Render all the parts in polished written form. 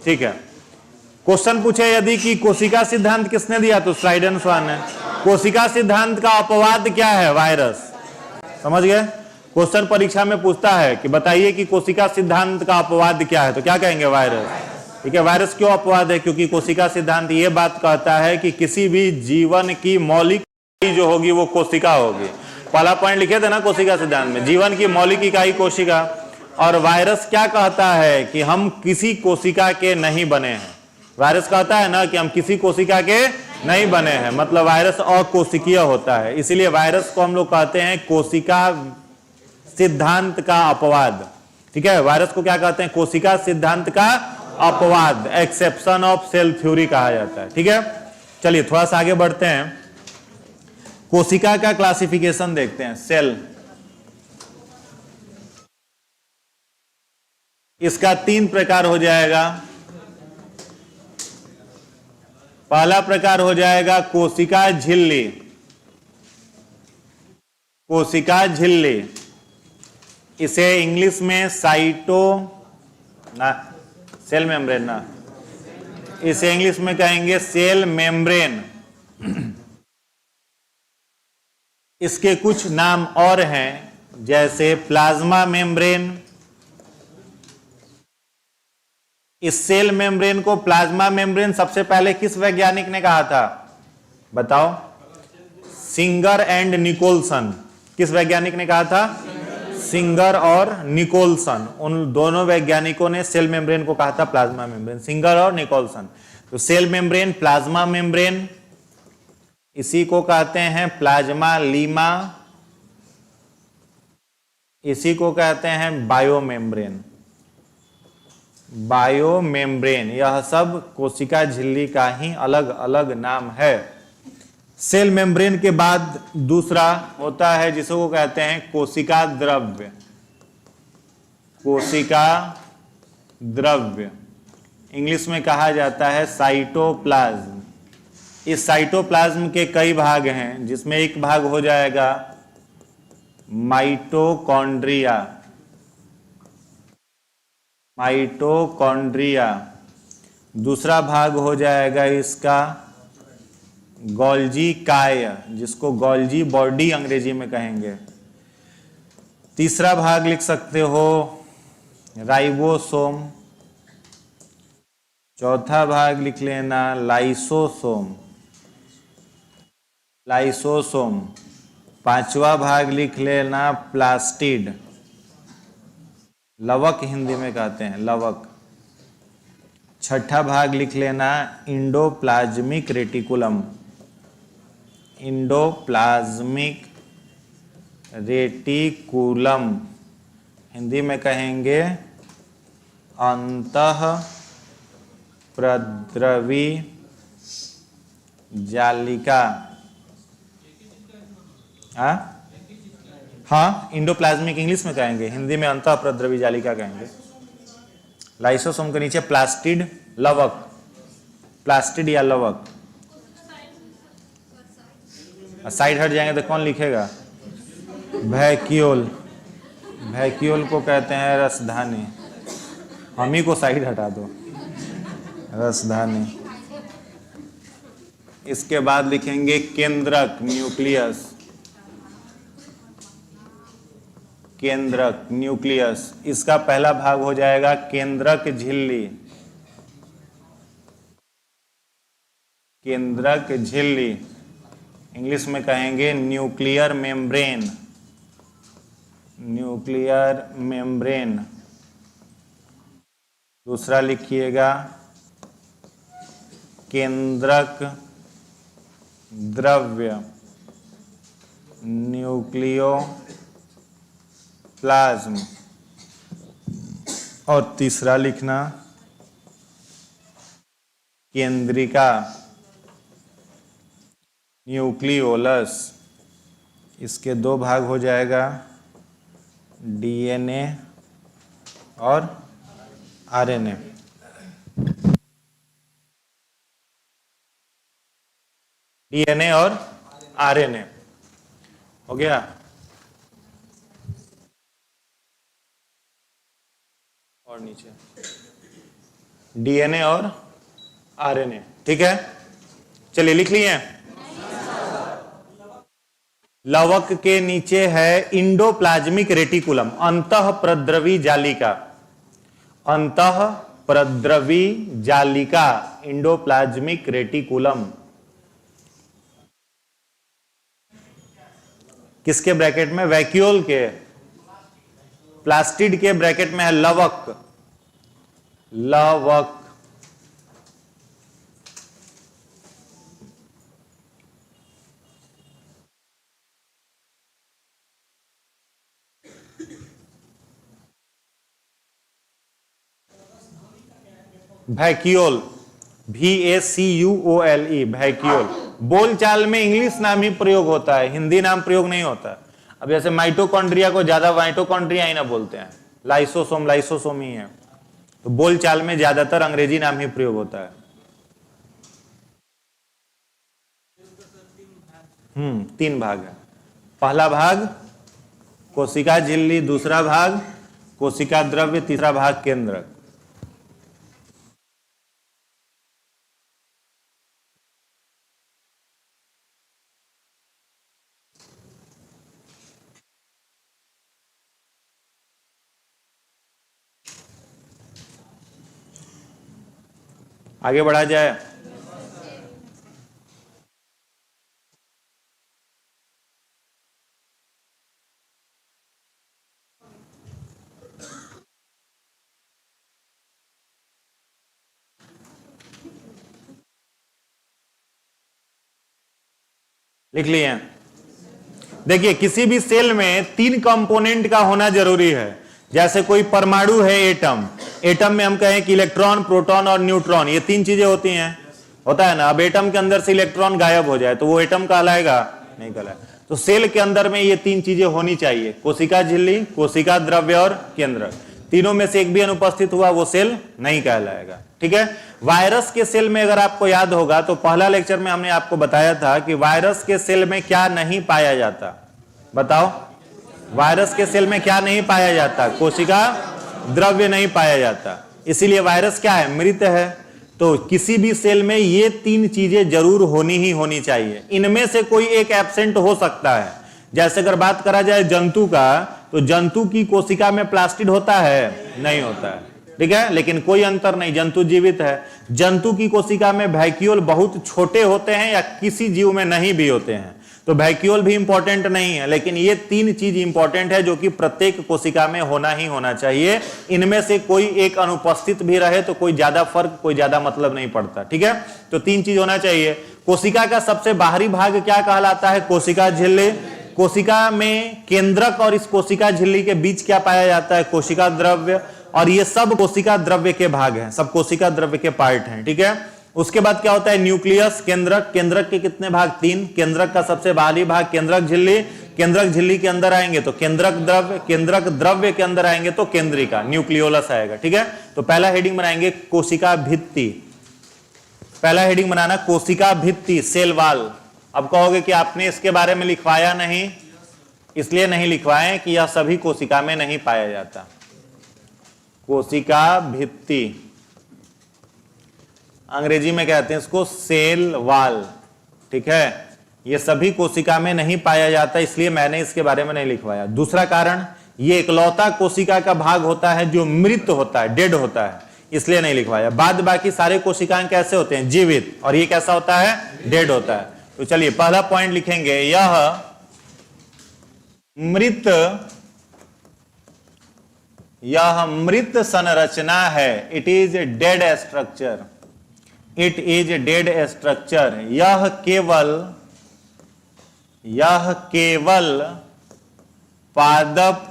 ठीक है। क्वेश्चन पूछे यदि कि कोशिका सिद्धांत किसने दिया, तो स्ट्राइडेन-स्वान ने। कोशिका सिद्धांत का अपवाद क्या है, वायरस। समझ गए। क्वेश्चन परीक्षा में पूछता है कि बताइए कि कोशिका सिद्धांत का अपवाद क्या है, तो क्या कहेंगे, वायरस। ठीक है। वायरस क्यों अपवाद है, क्योंकि कोशिका सिद्धांत ये बात कहता है कि किसी भी जीवन की मौलिक इकाई जो होगी वो कोशिका होगी। पहला पॉइंट लिखे थे ना कोशिका सिद्धांत में, जीवन की मौलिक इकाई कोशिका। और वायरस क्या कहता है कि हम किसी कोशिका के नहीं बने हैं। वायरस कहता है ना कि हम किसी कोशिका के नहीं बने हैं, मतलब वायरस अकोशिकीय होता है। इसीलिए वायरस को हम लोग कहते हैं कोशिका सिद्धांत का अपवाद। ठीक है। वायरस को क्या कहते हैं, कोशिका सिद्धांत का अपवाद, एक्सेप्शन ऑफ सेल थ्योरी कहा जाता है। ठीक है। चलिए थोड़ा सा आगे बढ़ते हैं, कोशिका का क्लासिफिकेशन देखते हैं। सेल, इसका 3 प्रकार हो जाएगा। पहला प्रकार हो जाएगा कोशिका झिल्ली। कोशिका झिल्ली, इसे इंग्लिश में साइटो ना, सेल मेम्ब्रेन ना, इसे इंग्लिश में कहेंगे सेल मेम्ब्रेन। इसके कुछ नाम और हैं, जैसे प्लाज्मा मेम्ब्रेन। इस सेल मेम्ब्रेन को प्लाज्मा मेम्ब्रेन सबसे पहले किस वैज्ञानिक ने कहा था, बताओ। Singer and Nicolson. किस वैज्ञानिक ने कहा था, सिंगर और निकोलसन। उन दोनों वैज्ञानिकों ने सेल मेम्ब्रेन को कहा था प्लाज्मा मेम्ब्रेन, सिंगर और निकोलसन। तो सेल मेम्ब्रेन, प्लाज्मा मेम्ब्रेन, इसी को कहते हैं प्लाज्मा लीमा, इसी को कहते हैं बायो मेम्ब्रेन। बायो मेम्ब्रेन, यह सब कोशिका झिल्ली का ही अलग अलग नाम है। सेल मेम्ब्रेन के बाद दूसरा होता है जिसको कहते हैं कोशिका द्रव्य। कोशिका द्रव्य इंग्लिश में कहा जाता है साइटोप्लाज्म। इस साइटोप्लाज्म के कई भाग हैं, जिसमें एक भाग हो जाएगा माइटोकॉन्ड्रिया। माइटोकॉन्ड्रिया। दूसरा भाग हो जाएगा इसका गोल्जी काय, जिसको गोल्जी बॉडी अंग्रेजी में कहेंगे। तीसरा भाग लिख सकते हो राइबोसोम। चौथा भाग लिख लेना लाइसोसोम। लाइसोसोम। पांचवा भाग लिख लेना प्लास्टिड, लवक हिंदी में कहते हैं, लवक। छठा भाग लिख लेना endoplasmic reticulum. Endoplasmic reticulum, Hindi में कहेंगे अंतः प्रद्रवी जालिका। हाँ, इंडोप्लाज्मिक इंग्लिश में कहेंगे, हिंदी में अंतः प्रद्रवी जालिका कहेंगे। लाइसोसोम के नीचे प्लास्टिड, लवक। प्लास्टिड या लवक। साइड हट जाएंगे तो कौन लिखेगा, वैक्यूल। वैक्यूल को कहते हैं रसधानी, हम ही को साइड हटा दो, रसधानी। इसके बाद लिखेंगे केंद्रक, न्यूक्लियस। केंद्रक, न्यूक्लियस। इसका पहला भाग हो जाएगा केंद्रक झिल्ली। केंद्रक झिल्ली, इंग्लिश में कहेंगे न्यूक्लियर मेम्ब्रेन। Nuclear membrane. दूसरा लिखिएगा केंद्रक द्रव्य, न्यूक्लियोप्लाज्म। और तीसरा लिखना केंद्रिका, न्यूक्लियोलस। इसके 2 भाग हो जाएगा, डीएनए और आरएनए। डीएनए और आरएनए हो गया। और नीचे डीएनए और आरएनए। ठीक है, चलिए लिख लिए। लवक के नीचे है इंडोप्लाज्मिक रेटिकुलम, अंतः प्रद्रवी जालिका, अंतः प्रद्रवी जालिका, इंडोप्लाज्मिक रेटिकुलम। किसके ब्रैकेट में? वैक्यूल के, प्लास्टिड के ब्रैकेट में है लवक, लवक। Vacuole, VACUOLE, vacuole. बोलचाल में इंग्लिश नाम ही प्रयोग होता है, हिंदी नाम प्रयोग नहीं होता। अब जैसे माइटोकॉन्ड्रिया को ज्यादा माइटोकॉन्ड्रिया ही ना बोलते हैं, लाइसोसोम लाइसोसोम ही है। तो बोलचाल में ज्यादातर अंग्रेजी नाम ही प्रयोग होता है। 3 भाग है। पहला भाग कोशिका झिल्ली, दूसरा भाग कोशिका द्रव्य, तीसरा भाग केंद्रक। आगे बढ़ा जाए। लिख लिए। देखिए, किसी भी सेल में 3 कंपोनेंट का होना जरूरी है। जैसे कोई परमाणु है, एटम, एटम में हम कहें कि इलेक्ट्रॉन, प्रोटॉन और न्यूट्रॉन, ये 3 चीजें होती हैं, होता है ना। अब एटम के अंदर से इलेक्ट्रॉन गायब हो जाए तो वो एटम कहलाएगा? नहीं कहलाएगा। तो सेल के अंदर में ये 3 चीजें होनी चाहिए, कोशिका झिल्ली, कोशिका द्रव्य और केंद्रक। तीनों में से एक भी अनुपस्थित हुआ वो सेल नहीं कहलाएगा। ठीक है। वायरस के सेल में अगर आपको याद होगा तो पहला लेक्चर में हमने आपको बताया था कि वायरस के सेल में क्या नहीं पाया जाता। बताओ, वायरस के सेल में क्या नहीं पाया जाता? कोशिका द्रव्य नहीं पाया जाता, इसीलिए वायरस क्या है? मृत है। तो किसी भी सेल में ये 3 चीजें जरूर होनी ही होनी चाहिए। इनमें से कोई एक एब्सेंट हो सकता है। जैसे अगर बात करा जाए जंतु का, तो जंतु की कोशिका में प्लास्टिड होता है? नहीं होता है। ठीक है, लेकिन कोई अंतर नहीं, जंतु जीवित है। जंतु की कोशिका में वैक्यूल बहुत छोटे होते हैं या किसी जीव में नहीं भी होते हैं, तो वैक्यूल भी इंपॉर्टेंट नहीं है। लेकिन ये 3 चीज इंपॉर्टेंट है जो कि प्रत्येक कोशिका में होना ही होना चाहिए। इनमें से कोई एक अनुपस्थित भी रहे तो कोई ज्यादा फर्क, कोई ज्यादा मतलब नहीं पड़ता। ठीक है, तो 3 चीज होना चाहिए। कोशिका का सबसे बाहरी भाग क्या कहलाता है? कोशिका झिल्ली। कोशिका में केंद्रक और इस कोशिका झिल्ली के बीच क्या पाया जाता है? कोशिका द्रव्य। और ये सब कोशिका द्रव्य के भाग हैं, सब कोशिका द्रव्य के पार्ट हैं। ठीक है, उसके बाद क्या होता है? न्यूक्लियस, केंद्रक। केंद्रक के कितने भाग? 3। केंद्रक का सबसे बाहरी भाग केंद्रक झिल्ली। केंद्रक झिल्ली के अंदर आएंगे तो केंद्रक द्रव्य, केंद्रक द्रव्य के अंदर आएंगे तो केंद्रिका, न्यूक्लियोलस आएगा। ठीक है, तो पहला हेडिंग बनाएंगे कोशिका भित्ति। पहला हेडिंग बनाना कोशिका भित्ति, सेल वॉल। अब कहोगे कि आपने इसके बारे में लिखवाया नहीं, इसलिए नहीं लिखवाए कि यह सभी कोशिका में नहीं पाया जाता। कोशिका भित्ति, अंग्रेजी में कहते हैं इसको सेल वॉल। ठीक है, ये सभी कोशिका में नहीं पाया जाता, इसलिए मैंने इसके बारे में नहीं लिखवाया। दूसरा कारण, ये इकलौता कोशिका का भाग होता है जो मृत होता है, डेड होता है, इसलिए नहीं लिखवाया। बाद बाकी सारे कोशिकाएं कैसे होते हैं? जीवित। और ये कैसा होता है? डेड होता है। तो चलिए पहला पॉइंट लिखेंगे, यह मृत संरचना है। It is a dead structure, it is a dead structure. यह केवल पादप,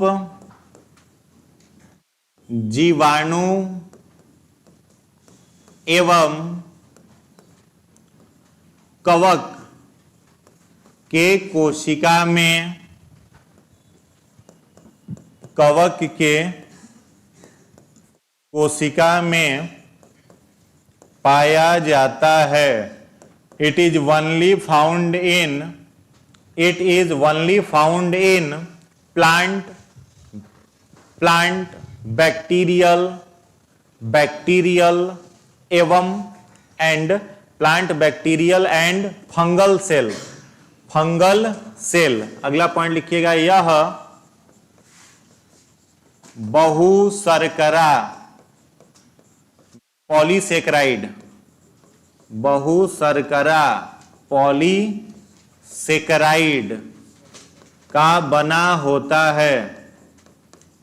जीवाणु एवं कवक के कोशिका में, कवक के कोशिका में पाया जाता है। It is only found in plant bacterial एवं and plant bacterial and fungal cell. Fungal cell, अगला पॉइंट लिखिएगा, यह बहुशर्करा पॉलीसेकेराइड, बहुशर्करा पॉलीसेकेराइड का बना होता है।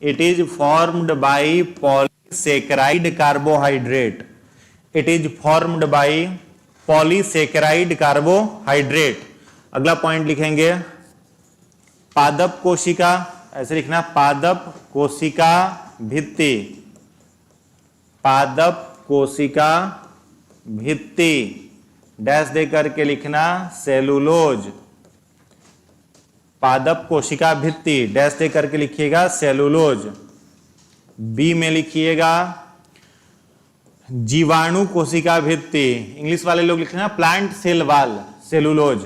It is formed by polysaccharide carbohydrate. It is formed by polysaccharide carbohydrate. अगला पॉइंट लिखेंगे, पादप कोशिका, ऐसे लिखना, पादप कोशिका भित्ति, पादप कोशिका भित्ति, डैश दे करके लिखना सेलुलोज। पादप कोशिका भित्ति, डैश दे करके लिखिएगा सेलुलोज। बी में लिखिएगा जीवाणु कोशिका भित्ति, इंग्लिश वाले लोग लिखना प्लांट सेल वाल, सेलुलोज।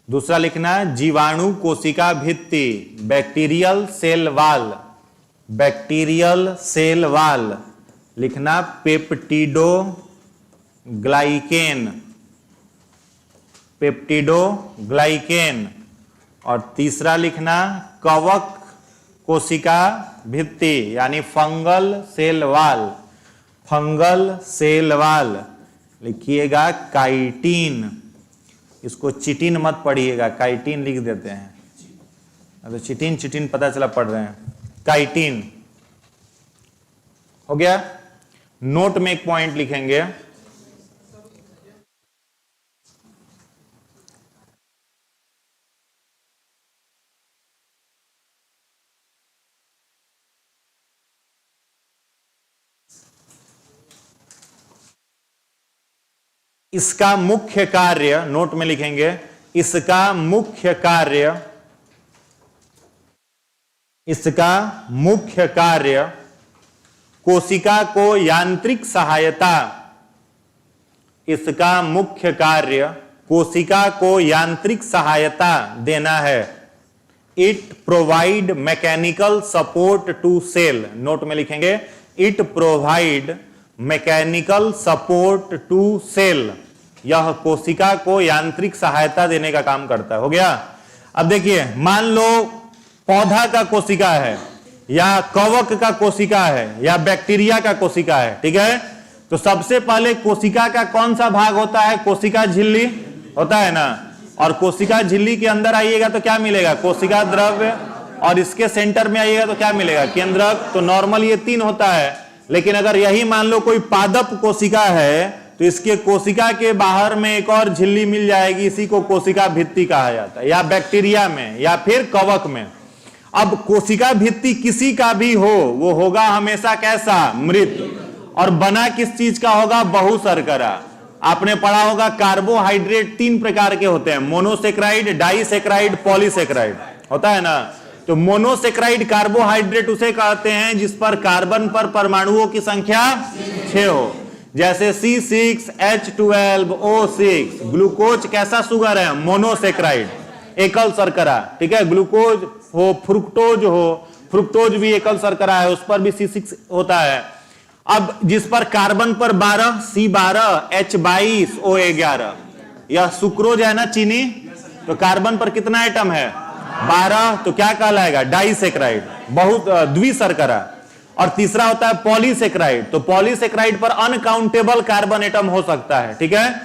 दूसरा लिखना जीवाणु कोशिका भित्ति, bacterial cell wall, bacterial cell wall लिखना पेप्टिडो ग्लाइकेन, पेप्टिडो ग्लाइकेन। और तीसरा लिखना कवक कोशिका भित्ति यानी fungal cell wall, fungal cell wall लिखिएगा काइटिन। इसको चिटिन मत पढ़िएगा, काइटिन लिख देते हैं, तो चिटिन चिटिन पता चला पढ़ रहे हैं, काइटिन। हो गया। नोट में एक पॉइंट लिखेंगे, इसका मुख्य कार्य, नोट में लिखेंगे, इसका मुख्य कार्य, इसका मुख्य कार्य कोशिका को यांत्रिक सहायता, इसका मुख्य कार्य कोशिका को यांत्रिक सहायता देना है। It provide mechanical support to cell, note में लिखेंगे it provide mechanical support to cell, यह कोशिका को यांत्रिक सहायता देने का काम करता है। हो गया। अब देखिए, मान लो पौधा का कोशिका है या कवक का कोशिका है या बैक्टीरिया का कोशिका है, ठीक है। तो सबसे पहले कोशिका का कौन सा भाग होता है? कोशिका झिल्ली होता है ना। और कोशिका झिल्ली के अंदर आइएगा तो क्या मिलेगा? कोशिका द्रव्य। और इसके सेंटर में आइएगा तो क्या मिलेगा? केंद्रक। तो नॉर्मल ये 3 होता है, लेकिन अगर यही मान लो कोई पादप कोशिका है तो इसके कोशिका के बाहर में एक और झिल्ली मिल जाएगी, इसी को कोशिका भित्ति कहा जाता है, या बैक्टीरिया में या फिर कवक में। अब कोशिका भित्ति किसी का भी हो, वो होगा हमेशा कैसा? मृत। और बना किस चीज का होगा? बहुशर्करा। आपने पढ़ा होगा कार्बोहाइड्रेट 3 प्रकार के होते हैं, मोनोसेक्राइड, डाइसेक्राइड, पॉलीसेक्राइड, होता है ना। तो मोनोसेक्राइड कार्बोहाइड्रेट उसे कहते हैं जिस पर कार्बन पर परमाणुओं की संख्या 6 हो, जैसे C6H12O6। ग्लूकोज कैसा शुगर है? मोनोसेक्राइड, एकल शर्करा, ठीक है। ग्लूकोज हो, फ्रुक्टोज हो, फ्रुक्टोज भी एकल शर्करा है, उस पर भी C6 होता है। अब जिस पर कार्बन पर 12, C12H22O11, यह सुक्रोज है ना, चीनी। तो कार्बन पर कितना आइटम है? 12। तो क्या कहलाएगा? डाइसेक्राइड, बहुत द्विशर्करा। और तीसरा होता है पॉलीसेक्राइड। तो पॉलीसेक्राइड पर अनकाउंटेबल कार्बन एटम हो सकता है, ठीक है।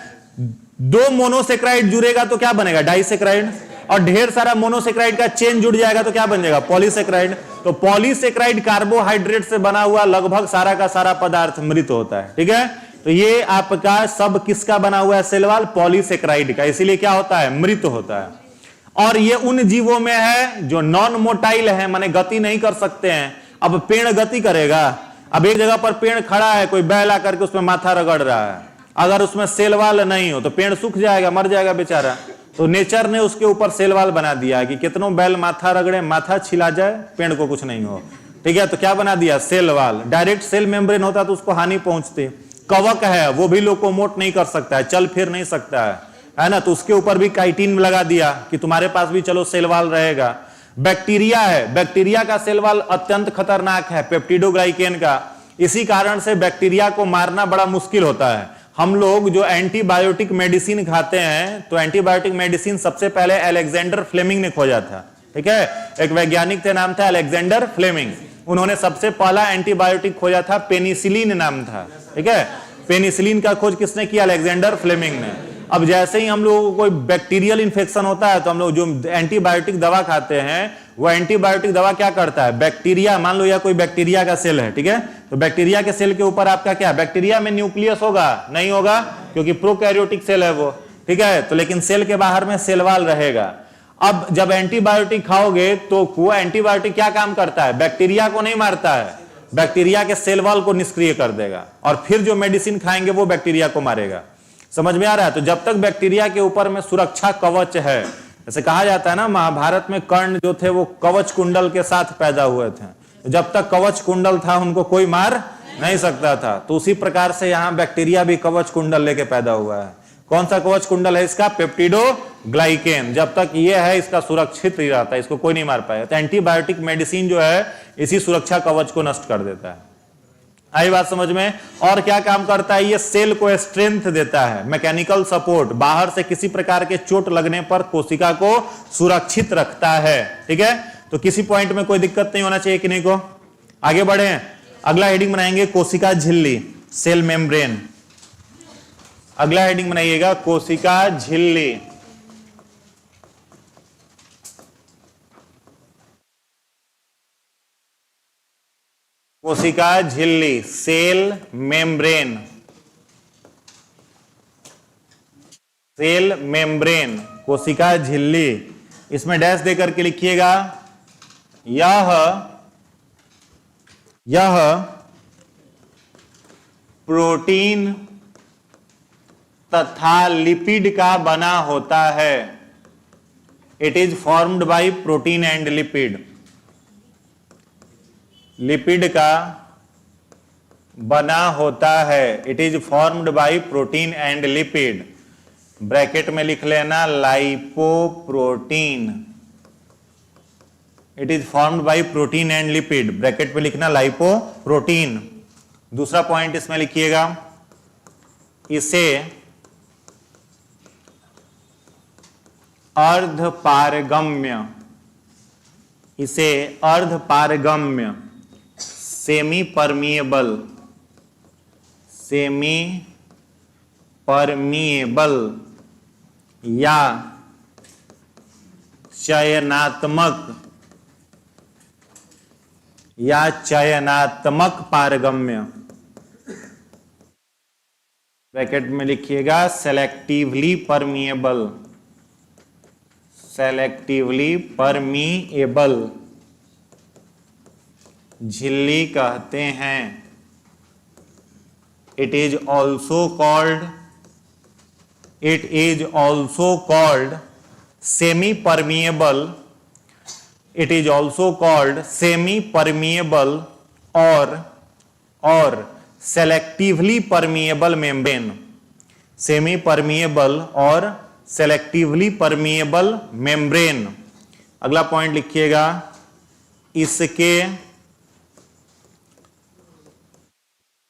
2 मोनोसेक्राइड जुड़ेगा तो क्या बनेगा? डाइसेक्राइड। और ढेर सारा मोनोसेक्राइड का चेन जुड़ जाएगा तो क्या बन जाएगा? पॉलीसेक्राइड। तो पॉलीसेक्राइड कार्बोहाइड्रेट से बना हुआ लगभग सारा का सारा पदार्थ मृत होता है, ठीक है। तो ये आपका सब किसका बना हुआ है? सेलवाल पॉलीसेक्राइड का, इसीलिए क्या होता है? मृत होता है। और ये उन जीवों में है जो नॉन मोटाइल है, माने गति नहीं कर सकते हैं। अब पेड़ गति करेगा? अब एक जगह पर पेड़ खड़ा है, कोई बैल आकर के उसमें माथा रगड़ रहा है, अगर उसमें सेलवाल नहीं हो तो पेड़ सूख जाएगा, मर जाएगा बेचारा। तो नेचर ने उसके ऊपर सेलवाल बना दिया है कि कितनों बैल माथा रगड़े, माथा छिला जाए, पेड़ को कुछ नहीं हो, ठीक है। तो क्या बना दिया? सेलवाल। डायरेक्ट सेल मेम्ब्रेन होता तो उसको हानि पहुंचती। कवक है, वो भी लोकोमोट नहीं कर सकता है, चल फिर नहीं सकता है ना। तो उसके ऊपर भी काइटिन लगा दिया कि तुम्हारे पास भी चलो सेलवाल रहेगा। बैक्टीरिया है, बैक्टीरिया का सेलवाल अत्यंत खतरनाक है, पेप्टिडोग्लाइकेन का। इसी कारण से बैक्टीरिया को मारना बड़ा मुश्किल होता है। हम लोग जो एंटीबायोटिक मेडिसिन खाते हैं, तो एंटीबायोटिक मेडिसिन सबसे पहले अलेक्जेंडर फ्लेमिंग ने खोजा था। ठीक है, एक वैज्ञानिक थे, नाम था अलेक्जेंडर फ्लेमिंग। उन्होंने सबसे पहला एंटीबायोटिक खोजा था, पेनिसिलिन नाम था। ठीक है, पेनिसिलिन का खोज किसने किया? अलेक्जेंडर फ्लेमिंग ने। अब जैसे ही हम लोगों को कोई बैक्टीरियल इंफेक्शन होता है, तो हम लोग जो एंटीबायोटिक दवा खाते हैं, वो एंटीबायोटिक दवा क्या करता है? बैक्टीरिया, मान लो या कोई बैक्टीरिया का सेल है, ठीक है, तो बैक्टीरिया के सेल के ऊपर आपका क्या, बैक्टीरिया में न्यूक्लियस होगा? नहीं होगा, क्योंकि प्रोकैरियोटिक सेल है वो। ठीक है, तो लेकिन सेल के बाहर में सेल वॉल रहेगा। अब जब एंटीबायोटिक खाओगे तो वो एंटीबायोटिक क्या काम करता है? बैक्टीरिया को नहीं मारता है, बैक्टीरिया के सेल वॉल को निष्क्रिय कर देगा, और फिर जो मेडिसिन खाएंगे वो बैक्टीरिया को मारेगा। समझ में आ रहा है? तो जब तक बैक्टीरिया के ऊपर में सुरक्षा कवच है, जैसे कहा जाता है ना, महाभारत में कर्ण जो थे वो कवच कुंडल के साथ पैदा हुए थे। जब तक कवच कुंडल था उनको कोई मार नहीं सकता था। तो उसी प्रकार से यहां बैक्टीरिया भी कवच कुंडल लेके पैदा हुआ है। कौन सा कवच कुंडल है इसका? पेप्टिडोग्लाइकेन। जब तक ये है इसका सुरक्षित ही रहता है, इसको कोई नहीं मार पाएगा। तो एंटीबायोटिक मेडिसिन जो है इसी सुरक्षा कवच को नष्ट कर देता है। आई बात समझ में? और क्या काम करता है? ये सेल को स्ट्रेंथ देता है, मैकेनिकल सपोर्ट, बाहर से किसी प्रकार के चोट लगने पर कोशिका को सुरक्षित रखता है। ठीक है, तो किसी पॉइंट में कोई दिक्कत नहीं होना चाहिए किन्हीं को। आगे बढ़े, अगला हेडिंग बनाएंगे कोशिका झिल्ली, सेल मेम्ब्रेन। अगला हेडिंग बनाइएगा कोशिका झिल्ली। कोशिका झिल्ली, सेल मेम्ब्रेन, सेल मेम्ब्रेन, कोशिका झिल्ली। इसमें डैश देकर के लिखिएगा, यह प्रोटीन तथा लिपिड का बना होता है। It is formed by protein and lipid. Lipid का बना होता है। It is formed by protein and lipid. Bracket में लिख लेना lipoprotein. It is formed by protein and lipid, bracket में लिखना लाइपोप्रोटीन। दूसरा पॉइंट इसमें लिखिएगा, इसे अर्धपारगम्य, इसे अर्धपारगम्य, सेमी परमिएबल, सेमी परमिएबल या चयनात्मक पारगम्य, ब्रैकेट में लिखिएगा सेलेक्टिवली परमिएबल, सेलेक्टिवली परमिएबल झिल्ली कहते हैं। It is also called semi permeable, it is also called semi permeable और selectively permeable membrane, semi permeable और सेलेक्टिवली परमिएबल मेम्ब्रेन। अगला पॉइंट लिखिएगा,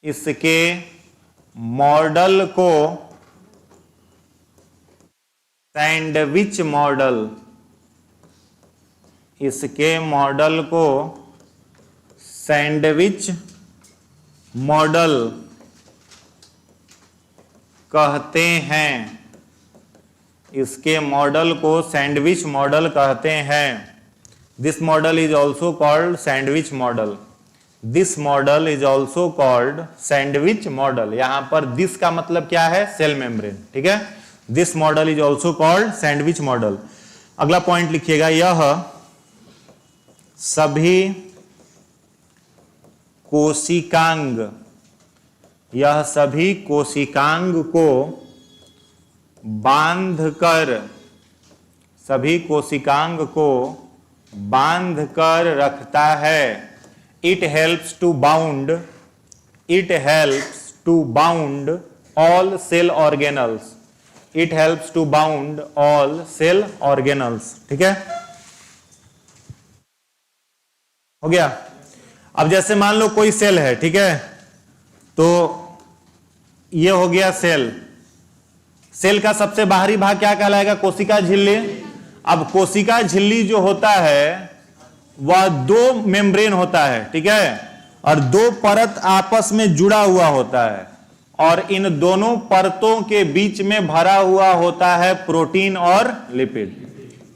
इसके मॉडल को सैंडविच मॉडल, इसके मॉडल को सैंडविच मॉडल कहते हैं। इसके मॉडल को सैंडविच मॉडल कहते हैं। This model is also called sandwich model. This model is also called sandwich model. यहां पर दिस का मतलब क्या है? Cell membrane. ठीक है, this model is also called sandwich model. अगला पॉइंट लिखिएगा, यह सभी कोशिकांग, यह सभी कोशिकांग को बांधकर, सभी कोशिकांग को बांधकर रखता है। It helps to bound all cell organelles. It helps to bound all cell organelles. ठीक है, हो गया। अब जैसे मान लो कोई सेल है, ठीक है, तो ये हो गया सेल। सेल का सबसे बाहरी भाग क्या कहलाएगा? कोशिका झिल्ली। अब कोशिका झिल्ली जो होता है वह दो मेम्ब्रेन होता है, ठीक है, और दो परत आपस में जुड़ा हुआ होता है, और इन दोनों परतों के बीच में भरा हुआ होता है प्रोटीन और लिपिड।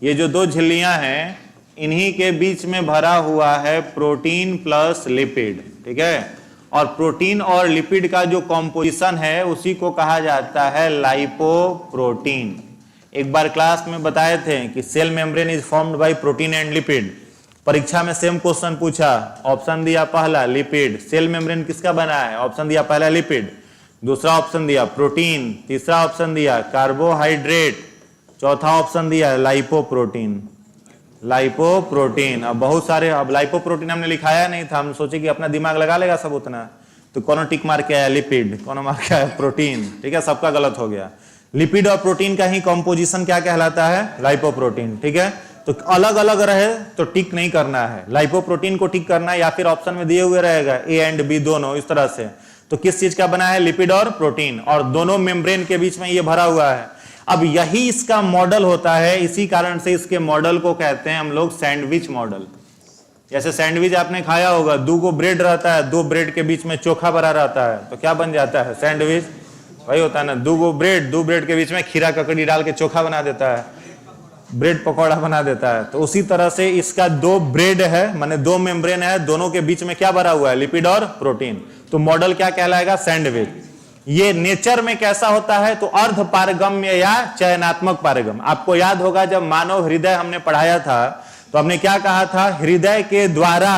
ये जो दो झिल्लियां हैं इन्हीं के बीच में भरा हुआ है प्रोटीन प्लस लिपिड, ठीक है, और प्रोटीन और लिपिड का जो कॉम्पोजिशन है उसी को कहा जाता है लाइपोप्रोटीन। एक बार क्लास में बताए थे कि cell membrane is formed by protein and lipid. परीक्षा में सेम क्वेश्चन पूछा, ऑप्शन दिया पहला लिपिड। सेल मेम्ब्रेन किसका बना है? ऑप्शन दिया पहला लिपिड, दूसरा ऑप्शन दिया प्रोटीन, तीसरा ऑप्शन दिया कार्बोहाइड्रेट, चौथा ऑप्शन दिया लाइपोप्रोटीन। लाइपोप्रोटीन। अब बहुत सारे, अब लाइपोप्रोटीन हमने लिखाया नहीं था, हम सोचे कि अपना दिमाग लगा लेगा सब उतना, तो कौन टिक मार के आया? लिपिड। कौन मार के आया? प्रोटीन। ठीक है, सबका गलत हो गया। लिपिड और प्रोटीन का ही कॉम्पोजिशन क्या कहलाता है? लाइपोप्रोटीन। ठीक है, तो अलग अलग रहे तो टिक नहीं करना है, लाइपोप्रोटीन को टिक करना है, या फिर ऑप्शन में दिए हुए रहेगा ए एंड बी दोनों, इस तरह से। तो किस चीज का बना है? लिपिड और प्रोटीन, और दोनों मेम्ब्रेन के बीच में ये भरा हुआ है। अब यही इसका मॉडल होता है, इसी कारण से इसके मॉडल को कहते हैं हम लोग सैंडविच मॉडल। जैसे सैंडविच आपने खाया होगा, दो ब्रेड रहता है, दो ब्रेड के बीच में चोखा भरा रहता है, तो क्या बन जाता है? सैंडविच। वही होता है ना, दो ब्रेड के बीच में खीरा ककड़ी डाल के चोखा बना देता है, ब्रेड पकौड़ा बना देता है। तो उसी तरह से इसका दो ब्रेड है, माने दो मेम्ब्रेन है, दोनों के बीच में क्या भरा हुआ है? लिपिड और प्रोटीन। तो मॉडल क्या कहलाएगा? सैंडविच। ये नेचर में कैसा होता है? तो अर्ध पारगम्य या चयनात्मक पारगम्य। आपको याद होगा जब मानव हृदय हमने पढ़ाया था तो हमने क्या कहा था? हृदय के द्वारा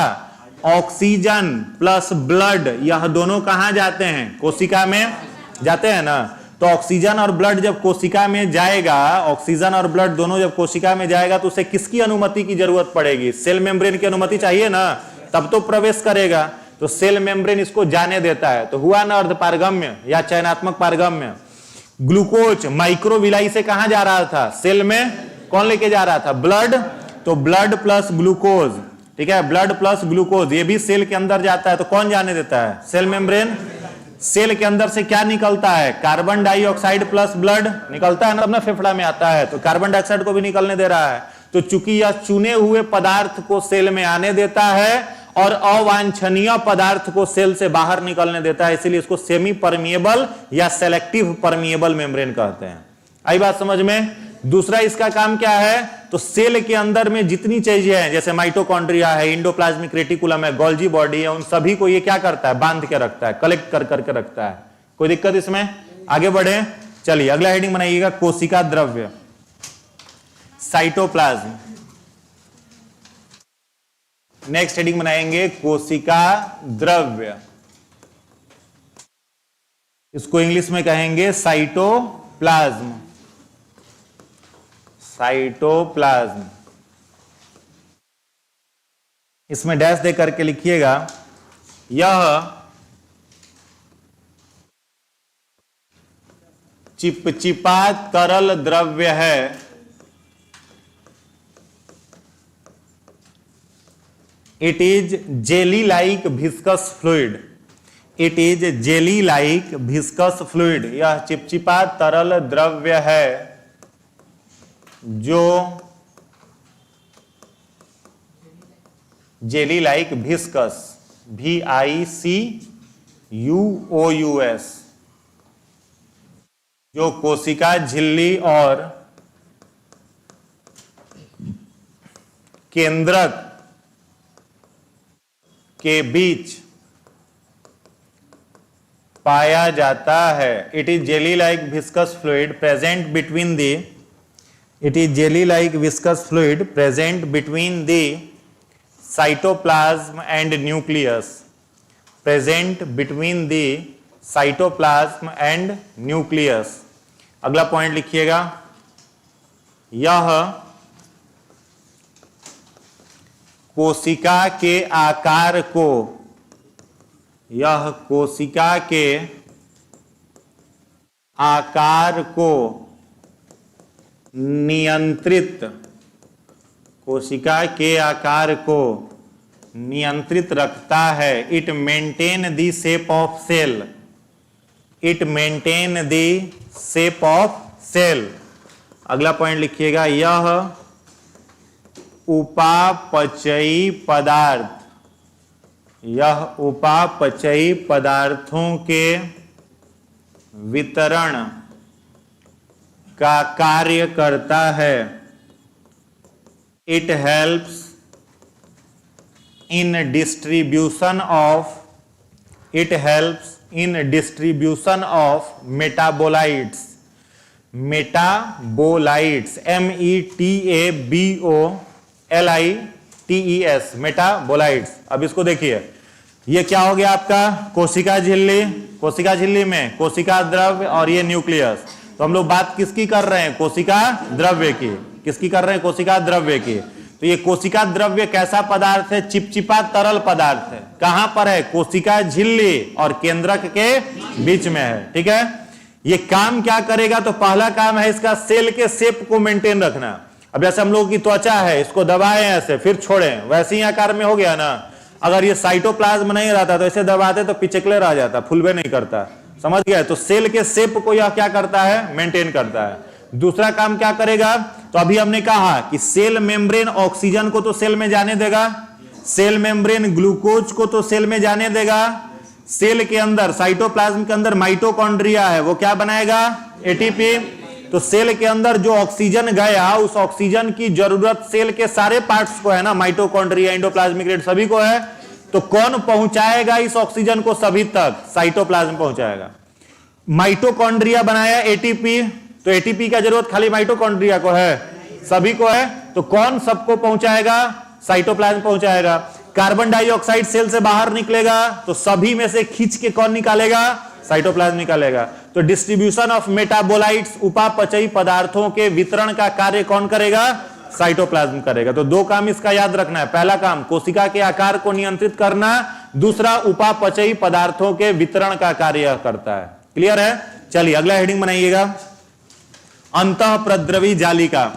ऑक्सीजन प्लस ब्लड, यह दोनों कहां जाते हैं? कोशिका में जाते हैं ना। तो ऑक्सीजन और ब्लड जब कोशिका में जाएगा, ऑक्सीजन और ब्लड दोनों जब कोशिका में जाएगा तो उसे किसकी अनुमति की जरूरत पड़ेगी? सेल मेम्ब्रेन की अनुमति चाहिए ना, तब तो प्रवेश करेगा। तो सेल मेम्ब्रेन इसको जाने देता है, तो हुआ ना अर्ध पारगम्य या चयनात्मक पारगम्य। ग्लूकोज माइक्रोविलाई से कहां जा रहा था? सेल में। कौन लेके जा रहा था? ब्लड। तो ब्लड प्लस ग्लूकोज, ठीक है, ब्लड प्लस ग्लूकोज ये भी सेल के अंदर जाता है, तो कौन जाने देता है? Cell membrane. सेल के अंदर से क्या निकलता है? कार्बन डाइऑक्साइड प्लस ब्लड निकलता है ना, तब ना फेफड़ा में आता है, तो कार्बन डाइऑक्साइड को भी निकलने दे रहा है। तो चूंकि यह चुने हुए पदार्थ को सेल में आने देता है और अवांछनीय पदार्थ को सेल से बाहर निकलने देता है, इसीलिए इसको सेमी परमिएबल या सेलेक्टिव परमिएबल मेम्ब्रेन कहते हैं। आई बात समझ में? दूसरा इसका काम क्या है? तो सेल के अंदर में जितनी चीजें हैं, जैसे माइटोकॉन्ड्रिया है, इंडोप्लाज्मिक रेटिकुलम है, गोल्जी बॉडी है, उन सभी को ये क्या करता है? बांध के रखता है, कलेक्ट कर करके रखता है। कोई दिक्कत इसमें? आगे बढ़े, चलिए अगला हेडिंग बनाइएगा, कोशिका द्रव्य, साइटोप्लाज्म। नेक्स्ट हेडिंग बनाएंगे कोशिका द्रव्य, इसको इंग्लिश में कहेंगे साइटोप्लाज्म। साइटोप्लाज्म, इसमें डैश दे करके लिखिएगा, यह चिपचिपा तरल द्रव्य है, it is jelly like viscous fluid. It is jelly like viscous fluid, यह चिपचिपा तरल द्रव्य है जो जेली लाइक विस्कस, VICUOUS, जो कोशिका झिल्ली और केंद्रक के बीच पाया जाता है। It is jelly like viscous fluid present between the, it is jelly like viscous fluid present between the cytoplasm and nucleus, present between the cytoplasm and nucleus। अगला पॉइंट लिखिएगा, यह कोशिका के आकार को, यह कोशिका के आकार को नियंत्रित, कोशिका के आकार को नियंत्रित रखता है। It maintain the shape of cell, it maintain the shape of cell. अगला पॉइंट लिखिएगा, यह उपापचयी पदार्थ, यह उपापचयी पदार्थों के वितरण का कार्य करता है। It helps in distribution of, it helps in distribution of metabolites, metabolites, METABOLITES, metabolites. अब इसको देखिए, ये क्या हो गया आपका, कोशिका झिल्ली, कोशिका झिल्ली में कोशिका द्रव्य और ये न्यूक्लियस। तो हम लोग बात किसकी कर रहे हैं, कोशिका द्रव्य की। किसकी कर रहे हैं, कोशिका द्रव्य की। तो ये कोशिका द्रव्य कैसा पदार्थ है, चिपचिपा तरल पदार्थ है। कहां पर है, कोशिका झिल्ली और केंद्रक के बीच में है। ठीक है, ये काम क्या करेगा, तो पहला काम है इसका सेल के शेप को मेंटेन रखना। अब जैसे हम लोगों की त्वचा है, इसको दबाएं ऐसे फिर छोड़ें, वैसे ही आकार में हो गया ना। अगर ये साइटोप्लाज्म नहीं रहता तो ऐसे दबाते तो पिचकले रह जाता, फुलवे नहीं करता, समझ गया। तो सेल के शेप को यह क्या करता है, मेंटेन करता है। दूसरा काम क्या करेगा, तो अभी हमने कहा कि सेल मेम्ब्रेन ऑक्सीजन को तो सेल में जाने देगा, सेल मेम्ब्रेन ग्लूकोज को तो सेल में जाने देगा। सेल के अंदर, साइटोप्लाज्म के अंदर माइटोकॉन्ड्रिया है, वो क्या बनाएगा, एटीपी। तो सेल के अंदर जो ऑक्सीजन गया, उस ऑक्सीजन की जरूरत सेल के सारे पार्ट्स को है ना, माइटोकॉन्ड्रिया, एंडोप्लाज्मिक रेट सभी को है। तो कौन पहुंचाएगा इस ऑक्सीजन को सभी तक, साइटोप्लाज्म पहुंचाएगा। माइटोकॉन्ड्रिया बनाया एटीपी, तो एटीपी का जरूरत खाली माइटोकॉन्ड्रिया को है, सभी को है। तो कौन सबको पहुंचाएगा, साइटोप्लाज्म पहुंचाएगा। कार्बन डाइऑक्साइड सेल से बाहर निकलेगा, तो सभी में से खींच के कौन निकालेगा, साइटोप्लाज्म निकालेगा। तो डिस्ट्रीब्यूशन ऑफ मेटाबोलाइट्स, उपापचयी पदार्थों के वितरण का कार्य कौन करेगा, साइटोप्लाज्म करेगा। तो दो काम इसका याद रखना है, पहला काम कोशिका के आकार को नियंत्रित करना, दूसरा उपापचयी पदार्थों के वितरण का कार्य करता है। क्लियर है, चलिए अगला हेडिंग बनाइएगा, अंतःप्रद्रवी जालिका,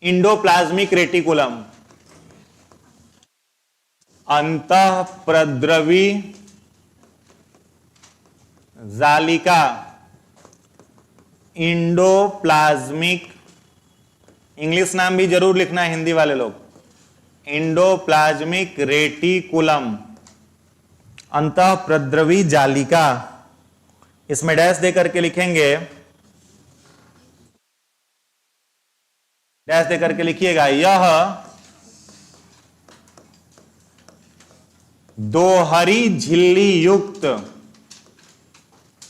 इंडोप्लाज्मिक रेटिकुलम। अंतःप्रद्रवी जालिका, इंडोप्लाज्मिक, इंग्लिश नाम भी जरूर लिखना है हिंदी वाले लोग, इंडोप्लाज्मिक रेटिकुलम, अंतःप्रद्रवी जालिका। इसमें डैश दे करके लिखेंगे, डैश दे करके लिखिएगा, यह दोहरी झिल्ली युक्त,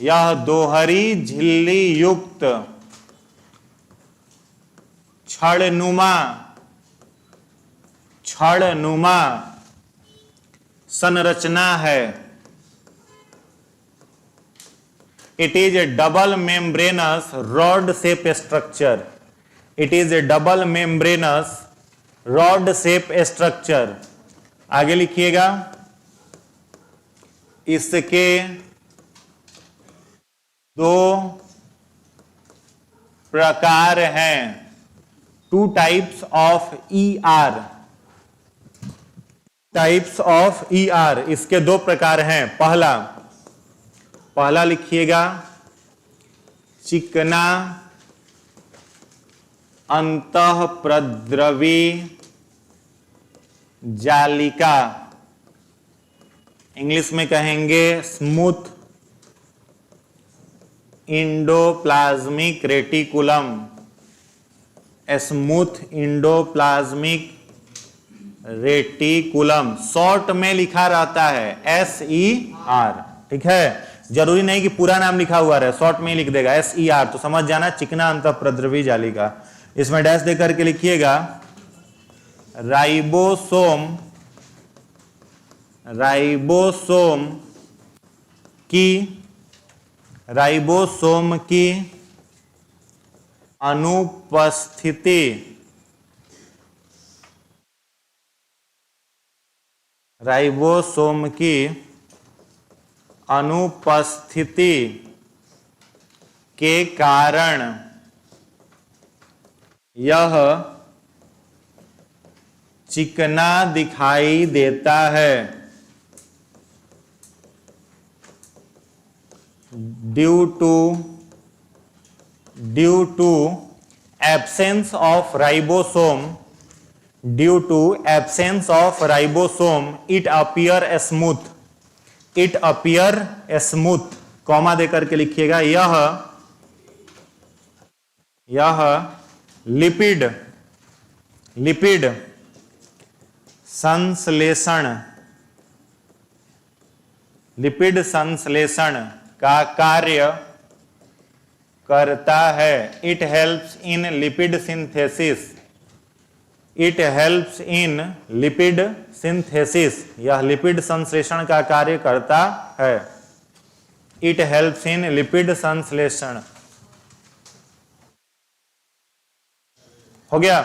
यह दोहरी झिल्ली युक्त छड़नुमा, छड़नुमा संरचना है। It is A double membranous rod shape structure, it is A double membranous rod shape structure. आगे लिखिएगा, इसके दो प्रकार हैं, two types of ER, types of ER, इसके दो प्रकार हैं। पहला, पहला लिखिएगा, चिकना अंतःप्रद्रवी जालिका, इंग्लिश में कहेंगे smooth endoplasmic reticulum, smooth endoplasmic reticulum, short में लिखा रहता है SER। ठीक है, जरूरी नहीं कि पूरा नाम लिखा हुआ रहे, शॉर्ट में ही लिख देगा SER, तो समझ जाना चिकना अंतःप्रद्रवी जालिका। इसमें डैश देकर के लिखिएगा, राइबोसोम, राइबोसोम की, राइबोसोम की अनुपस्थिति, राइबोसोम की अनुपस्थिति के कारण चिकना दिखाई देता है। Due to absence of ribosome, due to absence of ribosome it appear smooth, it appear smooth, comma देकर के लिखिएगा। यह लिपिड संश्लेषण का कार्य करता है। It helps in lipid synthesis, it helps in lipid synthesis, यह लिपिड संश्लेषण का कार्य करता है। इट हेल्प्स इन लिपिड संश्लेषण हो गया।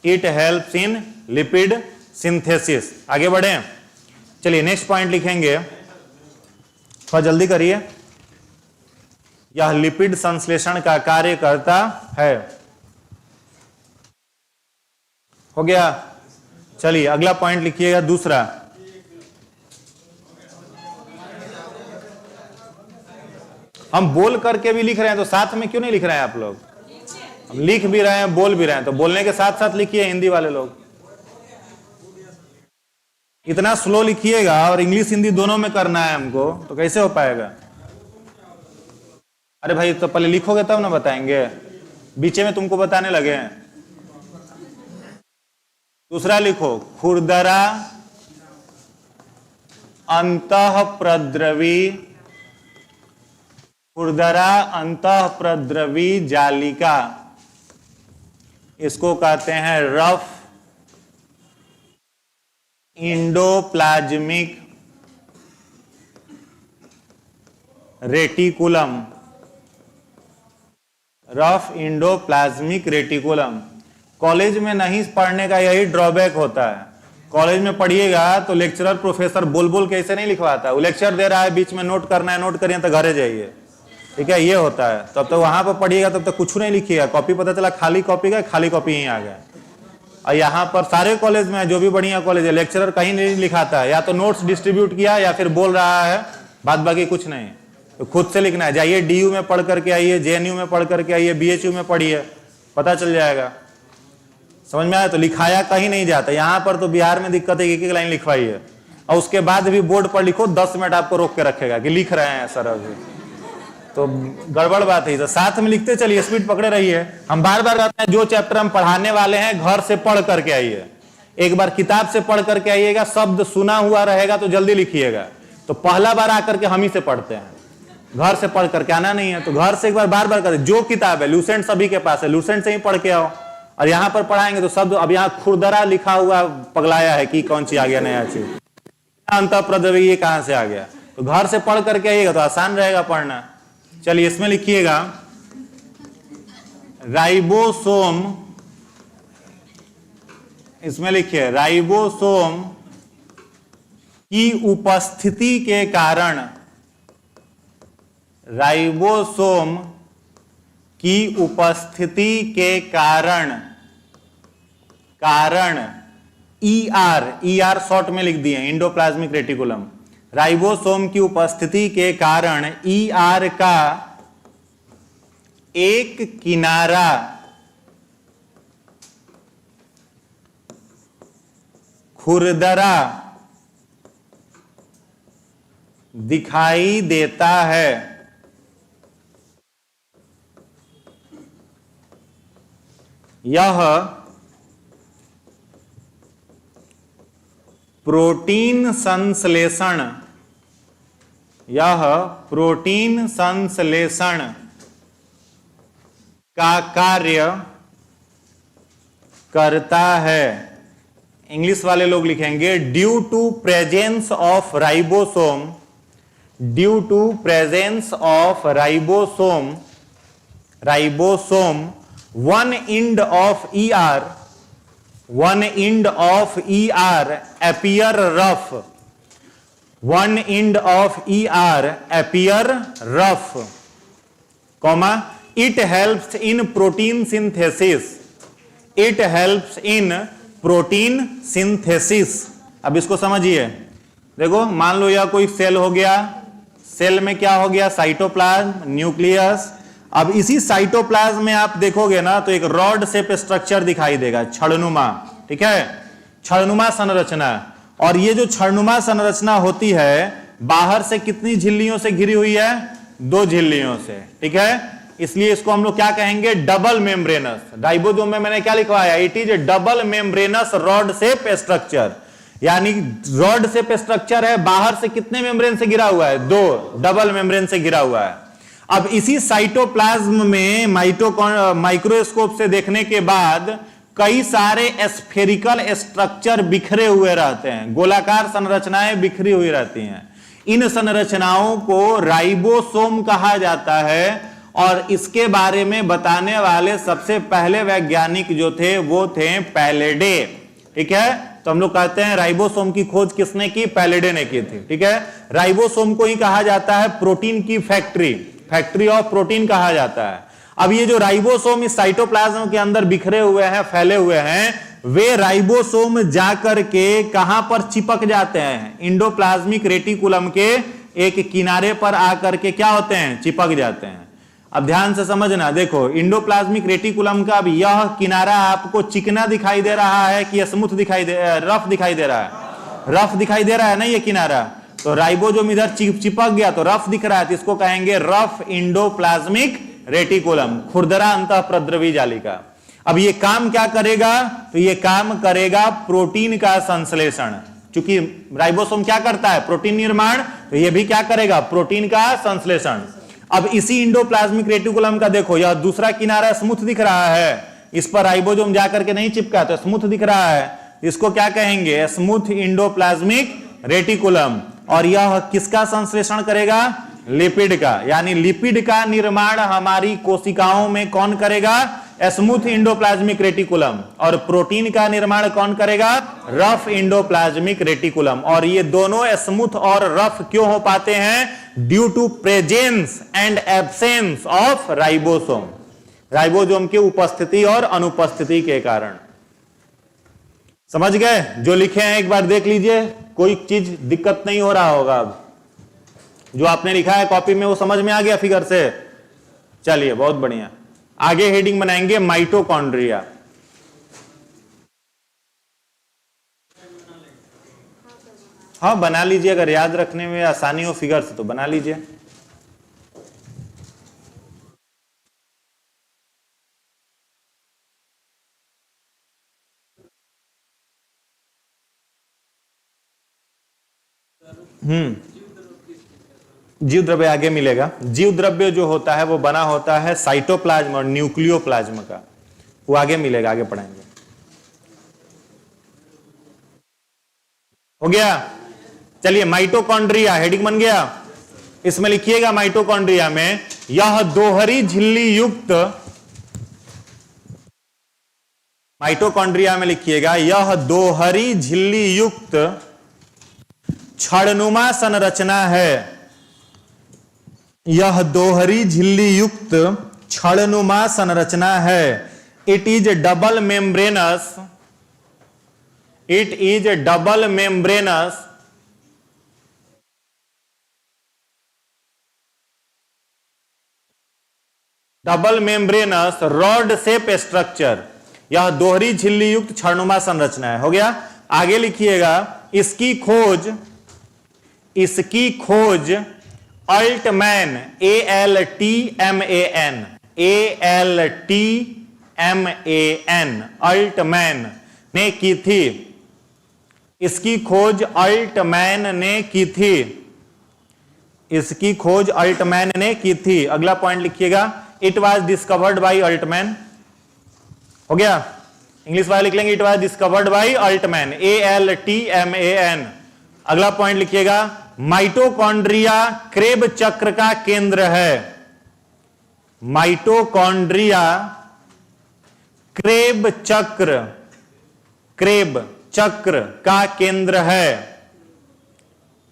It helps in lipid synthesis. आगे बढ़े, चलिए नेक्स्ट पॉइंट लिखेंगे, थोड़ा जल्दी करिए। यह लिपिड संश्लेषण का कार्य करता है, हो गया। चलिए अगला पॉइंट लिखिएगा, दूसरा। हम बोल करके भी लिख रहे हैं तो साथ में क्यों नहीं लिख रहे हैं आप लोग? हम लिख भी रहे हैं, बोल भी रहे हैं, तो बोलने के साथ साथ लिखिए हिंदी वाले लोग। इतना स्लो लिखिएगा और इंग्लिश हिंदी दोनों में करना है हमको, तो कैसे हो पाएगा? अरे भाई तो पहले लिखोगे तब ना बताएंगे, बीचे में तुमको बताने लगे हैं। दूसरा लिखो, खुरदरा अंतःप्रद्रवी, खुरदरा अंतःप्रद्रवी जालिका, इसको कहते हैं rough endoplasmic reticulum, rough endoplasmic reticulum. College में नहीं पढ़ने का यही ड्रॉबैक होता है। कॉलेज में पढ़िएगा तो लेक्चरर प्रोफेसर बोल बोल के ऐसे नहीं लिखवाता है। वो लेक्चर दे रहा है, बीच में नोट करना है, नोट करिए तो घरे जाइए, ठीक है, ये होता है। तब तो वहां पर पढ़िएगा तब तक कुछ नहीं लिखिएगा, कॉपी पता चला खाली कॉपी का, खाली कॉपी ही आ गया। और यहाँ पर सारे कॉलेज में जो भी बढ़िया कॉलेज है, लेक्चरर कहीं नहीं लिखाता है, या तो नोट्स डिस्ट्रीब्यूट किया या फिर बोल रहा है, बाद बाकी कुछ नहीं। तो खुद से लिखना है। जाइए डीयू में पढ़ करके आइए, जेएनयू में पढ़ करके आइए, बीएचयू में पढ़िए, पता चल जाएगा। समझ में आया? तो लिखाया कहीं नहीं जाता। यहाँ पर तो बिहार में दिक्कत है, एक एक लाइन लिखवाइए और उसके बाद भी बोर्ड पर लिखो, 10 मिनट आपको रोक के रखेगा कि लिख रहे हैं सर अभी, तो गड़बड़ बात है। तो साथ में लिखते चलिए, स्पीड पकड़े रहिए। हम बार बार कहते हैं जो चैप्टर हम पढ़ाने वाले हैं घर से पढ़ करके आइए। एक बार किताब से पढ़ करके आइएगा, शब्द सुना हुआ रहेगा तो जल्दी लिखिएगा। तो पहला बार आकर के हम ही से पढ़ते हैं, घर से पढ़ करके आना नहीं है। तो घर से एक बार बार बार करते, जो किताब है लूसेंट सभी के पास है, लूसेंट से ही पढ़ के आओ। और यहाँ पर पढ़ाएंगे तो शब्द, अब यहाँ खुरदरा लिखा हुआ पगलाया है कि कौन सी आ गया नया चीज, अंतःप्रद्रवी ये कहां से आ गया। तो घर से पढ़ करके आइएगा तो आसान रहेगा पढ़ना। चलिए इसमें लिखिएगा राइबोसोम, इसमें लिखिए राइबोसोम की उपस्थिति के कारण, राइबोसोम की उपस्थिति के कारण, ER शॉर्ट में लिख दिए, इंडोप्लाज्मिक रेटिकुलम। राइबोसोम की उपस्थिति के कारण ER का एक किनारा खुरदरा दिखाई देता है। यह प्रोटीन संश्लेषण, यह प्रोटीन संश्लेषण का कार्य करता है। इंग्लिश वाले लोग लिखेंगे due to presence of ribosome, due to presence of ribosome, ribosome one end of ER, one end of ER appear rough, one end of ER appear rough, comma, it helps in protein synthesis, it helps in protein synthesis. अब इसको समझिए, देखो मान लो यह कोई cell हो गया, cell में क्या हो गया, साइटोप्लाज्म, न्यूक्लियस। अब इसी साइटोप्लाज्म में आप देखोगे ना तो एक रॉड शेप स्ट्रक्चर दिखाई देगा, छड़नुमा, ठीक है, छड़नुमा संरचना। और ये जो छड़नुमा संरचना होती है बाहर से कितनी झिल्लियों से घिरी हुई है, 2 झिल्लियों से, ठीक है। इसलिए इसको हम लोग क्या कहेंगे, डबल मेम्ब्रेनस। राइबोसोम में मैंने क्या लिखवाया, it is A double membranous rod shape structure, यानी रॉड शेप स्ट्रक्चर है, बाहर से कितने मेम्ब्रेन से घिरा हुआ है, 2 डबल मेम्ब्रेन से घिरा हुआ है। अब इसी साइटोप्लाज्म में माइक्रोस्कोप से देखने के बाद कई सारे स्फेरिकल स्ट्रक्चर बिखरे हुए रहते हैं, गोलाकार संरचनाएं बिखरी हुई रहती हैं। इन संरचनाओं को राइबोसोम कहा जाता है और इसके बारे में बताने वाले सबसे पहले वैज्ञानिक जो थे वो थे पैलेडे, ठीक है। तो हम लोग कहते हैं राइबोसोम की खोज किसने की, पैलेडे ने की थी, ठीक है। राइबोसोम को ही कहा जाता है प्रोटीन की फैक्ट्री, फैक्ट्री ऑफ प्रोटीन कहा जाता है। अब ये जो राइबोसोम इस साइटोप्लाज्म के अंदर बिखरे हुए हैं, फैले हुए हैं, वे राइबोसोम जाकर के कहां पर चिपक जाते हैं, इंडोप्लाज्मिक रेटिकुलम के एक किनारे पर आकर के क्या होते हैं, चिपक जाते हैं। अब ध्यान से समझना, देखो इंडोप्लाज्मिक रेटिकुलम का अब यह किनारा आपको चिकना दिखाई दे रहा है कि स्मूथ दिखाई दे, रफ दिखाई दे रहा है, रफ दिखाई दे रहा है ना ये किनारा। तो राइबोसोम इधर चिपक गया तो रफ दिख रहा है, तो इसको कहेंगे रफ इंडोप्लाज्मिक रेटिकुलम, खुरदरा अंतःप्रद्रवी जालिका। अब ये काम क्या करेगा, तो ये काम करेगा प्रोटीन का संश्लेषण। क्योंकि राइबोसोम क्या करता है, प्रोटीन निर्माण, तो ये भी क्या करेगा, प्रोटीन का संश्लेषण। अब इसी इंडोप्लाज्मिक रेटिकुलम का देखो यह दूसरा किनारा स्मूथ दिख रहा है, इस पर राइबोसोम जाकर के नहीं चिपका तो स्मूथ दिख रहा है, इसको क्या कहेंगे, स्मूथ इंडोप्लाज्मिक रेटिकुलम। और यह किसका संश्लेषण करेगा, लिपिड का, यानी लिपिड का निर्माण हमारी कोशिकाओं में कौन करेगा, स्मूथ इंडोप्लाज्मिक रेटिकुलम। और प्रोटीन का निर्माण कौन करेगा, रफ इंडोप्लाज्मिक रेटिकुलम। और ये दोनों स्मूथ और रफ क्यों हो पाते हैं, due to presence and absence of ribosome, ribosome की उपस्थिति और अनुपस्थिति के कारण। समझ गए, जो लिखे हैं एक बार देख लीजिए, कोई चीज दिक्कत नहीं हो रहा होगा। अब जो आपने लिखा है कॉपी में वो समझ में आ गया फिगर से, चलिए बहुत बढ़िया। आगे हेडिंग बनाएंगे माइटोकॉन्ड्रिया। हाँ बना लीजिए, अगर याद रखने में आसानी हो फिगर से तो बना लीजिए। जीव द्रव्य आगे मिलेगा। जीव द्रव्य जो होता है वो बना होता है साइटोप्लाज्म और न्यूक्लियोप्लाज्म का, वो आगे मिलेगा, आगे पढ़ेंगे। हो गया, चलिए माइटोकॉन्ड्रिया हेडिंग बन गया। इसमें लिखिएगा माइटोकॉन्ड्रिया में यह दोहरी झिल्ली युक्त, माइटोकॉन्ड्रिया में लिखिएगा यह दोहरी झिल्ली युक्त छड़नुमा संरचना है, यह दोहरी झिल्ली युक्त छड़नुमा संरचना है। It is double membranous, it is double membranous double membranous rod shape structure, यह दोहरी झिल्ली युक्त छड़नुमा संरचना है। हो गया, आगे लिखिएगा इसकी खोज, इसकी खोज अल्टमैन, ALTMAN, ALTMAN, अल्टमैन ने की थी, इसकी खोज अल्टमैन ने की थी, इसकी खोज अल्टमैन ने की थी। अगला पॉइंट लिखिएगा it was discovered by Altman. हो गया, इंग्लिश वाले लिख लेंगे it was discovered by Altman, ALTMAN। अगला पॉइंट लिखिएगा माइटोकॉन्ड्रिया क्रेब चक्र का केंद्र है, माइटोकॉन्ड्रिया क्रेब चक्र, क्रेब चक्र का केंद्र है।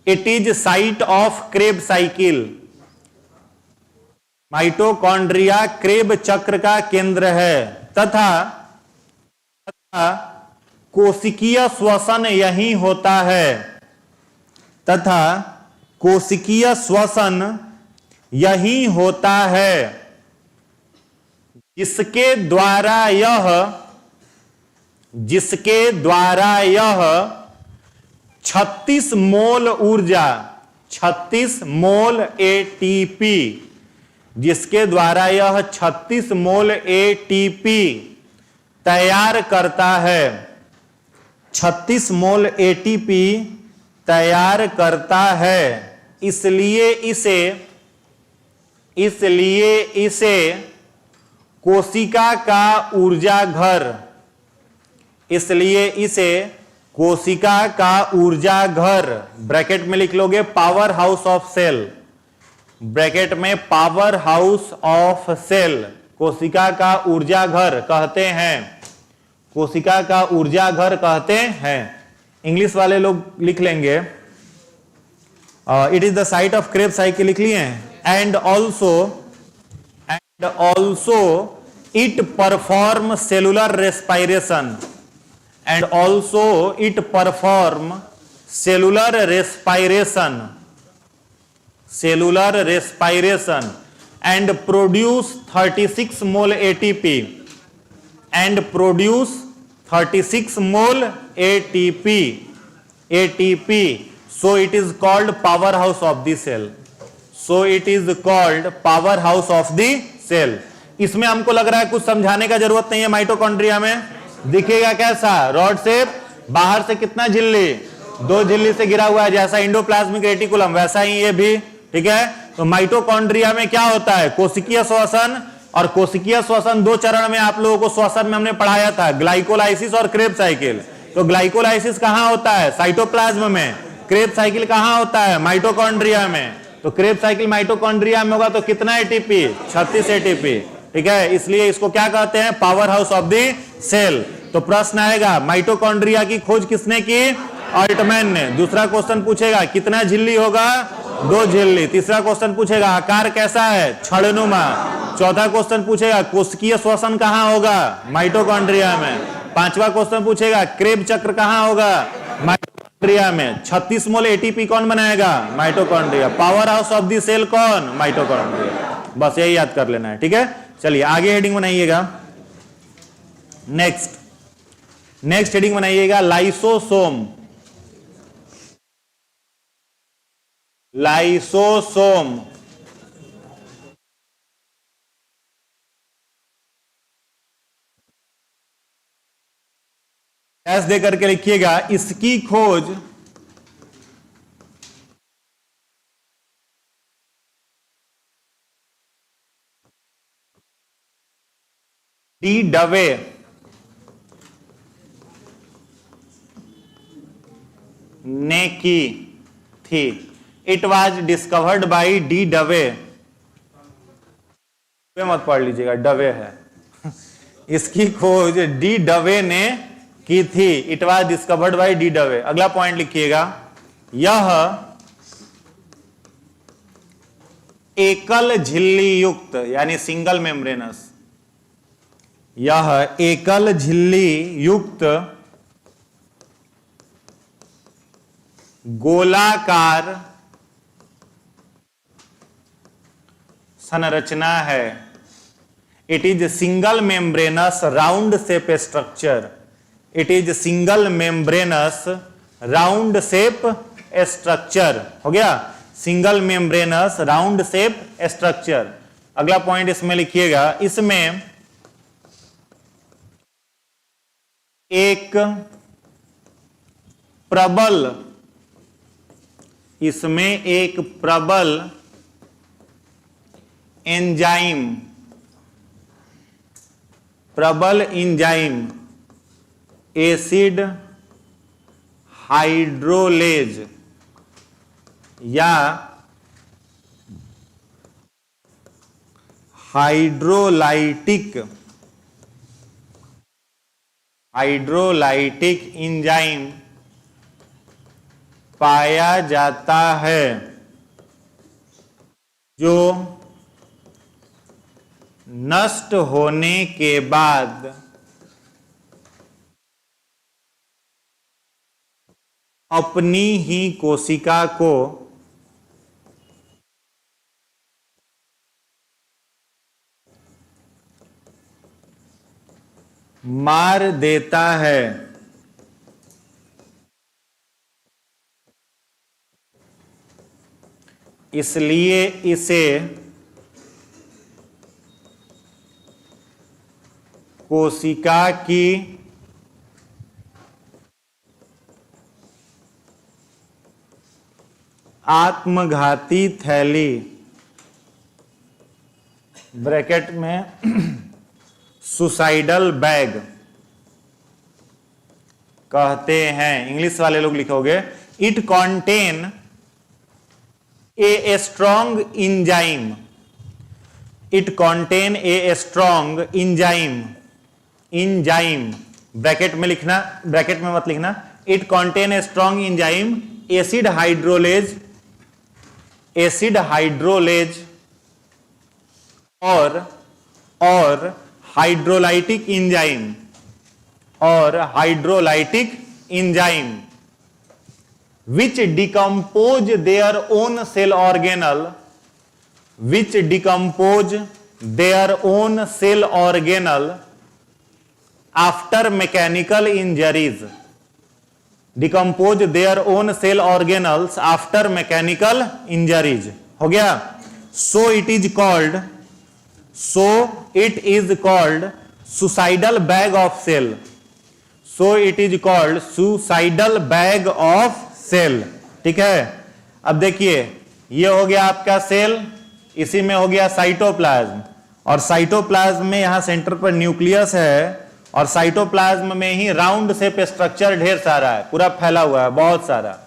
It is site of Krebs cycle, mitochondria Krebs चक्र का केंद्र है तथा कोशिकीय श्वसन यही होता है तथा कोशिकीय श्वसन यही होता है जिसके द्वारा यह 36 मोल ऊर्जा, 36 मोल एटीपी, जिसके द्वारा यह 36 मोल एटीपी तैयार करता है, 36 मोल एटीपी तैयार करता है। इसलिए इसे कोशिका का ऊर्जा घर, इसलिए इसे कोशिका का ऊर्जा घर, ब्रैकेट में लिख लोगे powerhouse of cell, bracket में पावर हाउस ऑफ सेल, कोशिका का ऊर्जा घर कहते हैं, कोशिका का ऊर्जा घर कहते हैं। इंग्लिश वाले लोग लिख लेंगे it is the site of Krebs cycle, लिख लिए। And also it perform cellular respiration, and also it perform cellular respiration, cellular respiration and produce 36 mole ATP, and produce 36 mole ATP, so it is called powerhouse of the cell, so it is called powerhouse of the cell। इसमें हमको लग रहा है कुछ समझाने का जरूरत नहीं है। माइटोकॉन्ड्रिया में दिखेगा कैसा, रॉड शेप, बाहर से कितना झिल्ली, 2 झिल्ली से गिरा हुआ है, जैसा इंडोप्लाज्मिक रेटिकुलम वैसा ही ये भी, ठीक है। तो माइटोकॉन्ड्रिया में क्या होता है, कोशिकीय श्वसन, और कोशिकीय श्वसन 2 चरण में आप लोगों को श्वसन में हमने पढ़ाया था, ग्लाइकोलाइसिस और क्रेब्स साइकिल। तो ग्लाइकोलाइसिस कहां होता है, साइटोप्लाज्म में, क्रेब्स साइकिल कहां होता है, माइटोकॉन्ड्रिया में। तो क्रेब्स साइकिल माइटोकॉन्ड्रिया में होगा तो कितना एटीपी, 36 एटीपी, ठीक है। इसलिए इसको क्या कहते हैं, powerhouse of the cell. तो प्रश्न आएगा माइटोकॉन्ड्रिया की खोज किसने की, ऑल्टमैन ने। दूसरा क्वेश्चन पूछेगा कितना झिल्ली होगा, 2 झिल्ली। तीसरा क्वेश्चन पूछेगा आकार कैसा है, छड़नुमा। चौथा क्वेश्चन पूछेगा कोशिकीय श्वसन कहां होगा, माइटोकॉन्ड्रिया में। पांचवा क्वेश्चन पूछेगा क्रेब चक्र कहां होगा, माइटोकॉन्ड्रिया में। 36 मोल एटीपी कौन बनाएगा, mitochondria. Powerhouse of the cell कौन, माइटोकॉन्ड्रिया। बस यही याद कर लेना है, ठीक है। चलिए आगे हेडिंग बनाइएगा। नेक्स्ट हेडिंग बनाइएगा लाइसोसोम। लाइसोसोम एस दे करके लिखिएगा। इसकी खोज डी डवे ने की थी। It was discovered by D डवे, मत पढ़ लीजिएगा, डवे है। इसकी खोज डी डवे ने की थी। It was discovered by D डवे। अगला पॉइंट लिखिएगा, यह एकल झिल्ली युक्त यानी सिंगल मेम्ब्रेनस, यह एकल झिल्ली युक्त गोलाकार संरचना है। It is single membranes round shape structure, it is single membranes round shape structure. हो गया, single membranes round shape structure. अगला पॉइंट इसमें लिखिएगा, इसमें एक प्रबल, इसमें एक प्रबल एंजाइम, प्रबल एंजाइम एसिड हाइड्रोलेज या हाइड्रोलाइटिक एंजाइम पाया जाता है, जो नष्ट होने के बाद अपनी ही कोशिका को मार देता है। इसलिए इसे कोशिका की आत्मघाती थैली ब्रैकेट में सुसाइडल बैग कहते हैं। इंग्लिश वाले लोग लिखोगे it contain a strong enzyme. It contain a strong enzyme. Enzyme bracket में लिखना, ब्रैकेट में मत लिखना। It contain a strong enzyme acid hydrolase, acid hydrolase और हाइड्रोलाइटिक इंजाइम, और hydrolytic enzyme which decompose their own cell organelle, which decompose their own cell organelle after mechanical injuries, decompose their own cell organelles after mechanical injuries। हो गया? so it is called suicidal bag of cell। so it is called suicidal bag of cell. ठीक है, अब देखिए ये हो गया आपका सेल, इसी में हो गया साइटोप्लाज्म, और साइटोप्लाज्म में यहां सेंटर पर न्यूक्लियस है, और साइटोप्लाज्म में ही राउंड शेप स्ट्रक्चर ढेर सारा है, पूरा फैला हुआ है बहुत सारा,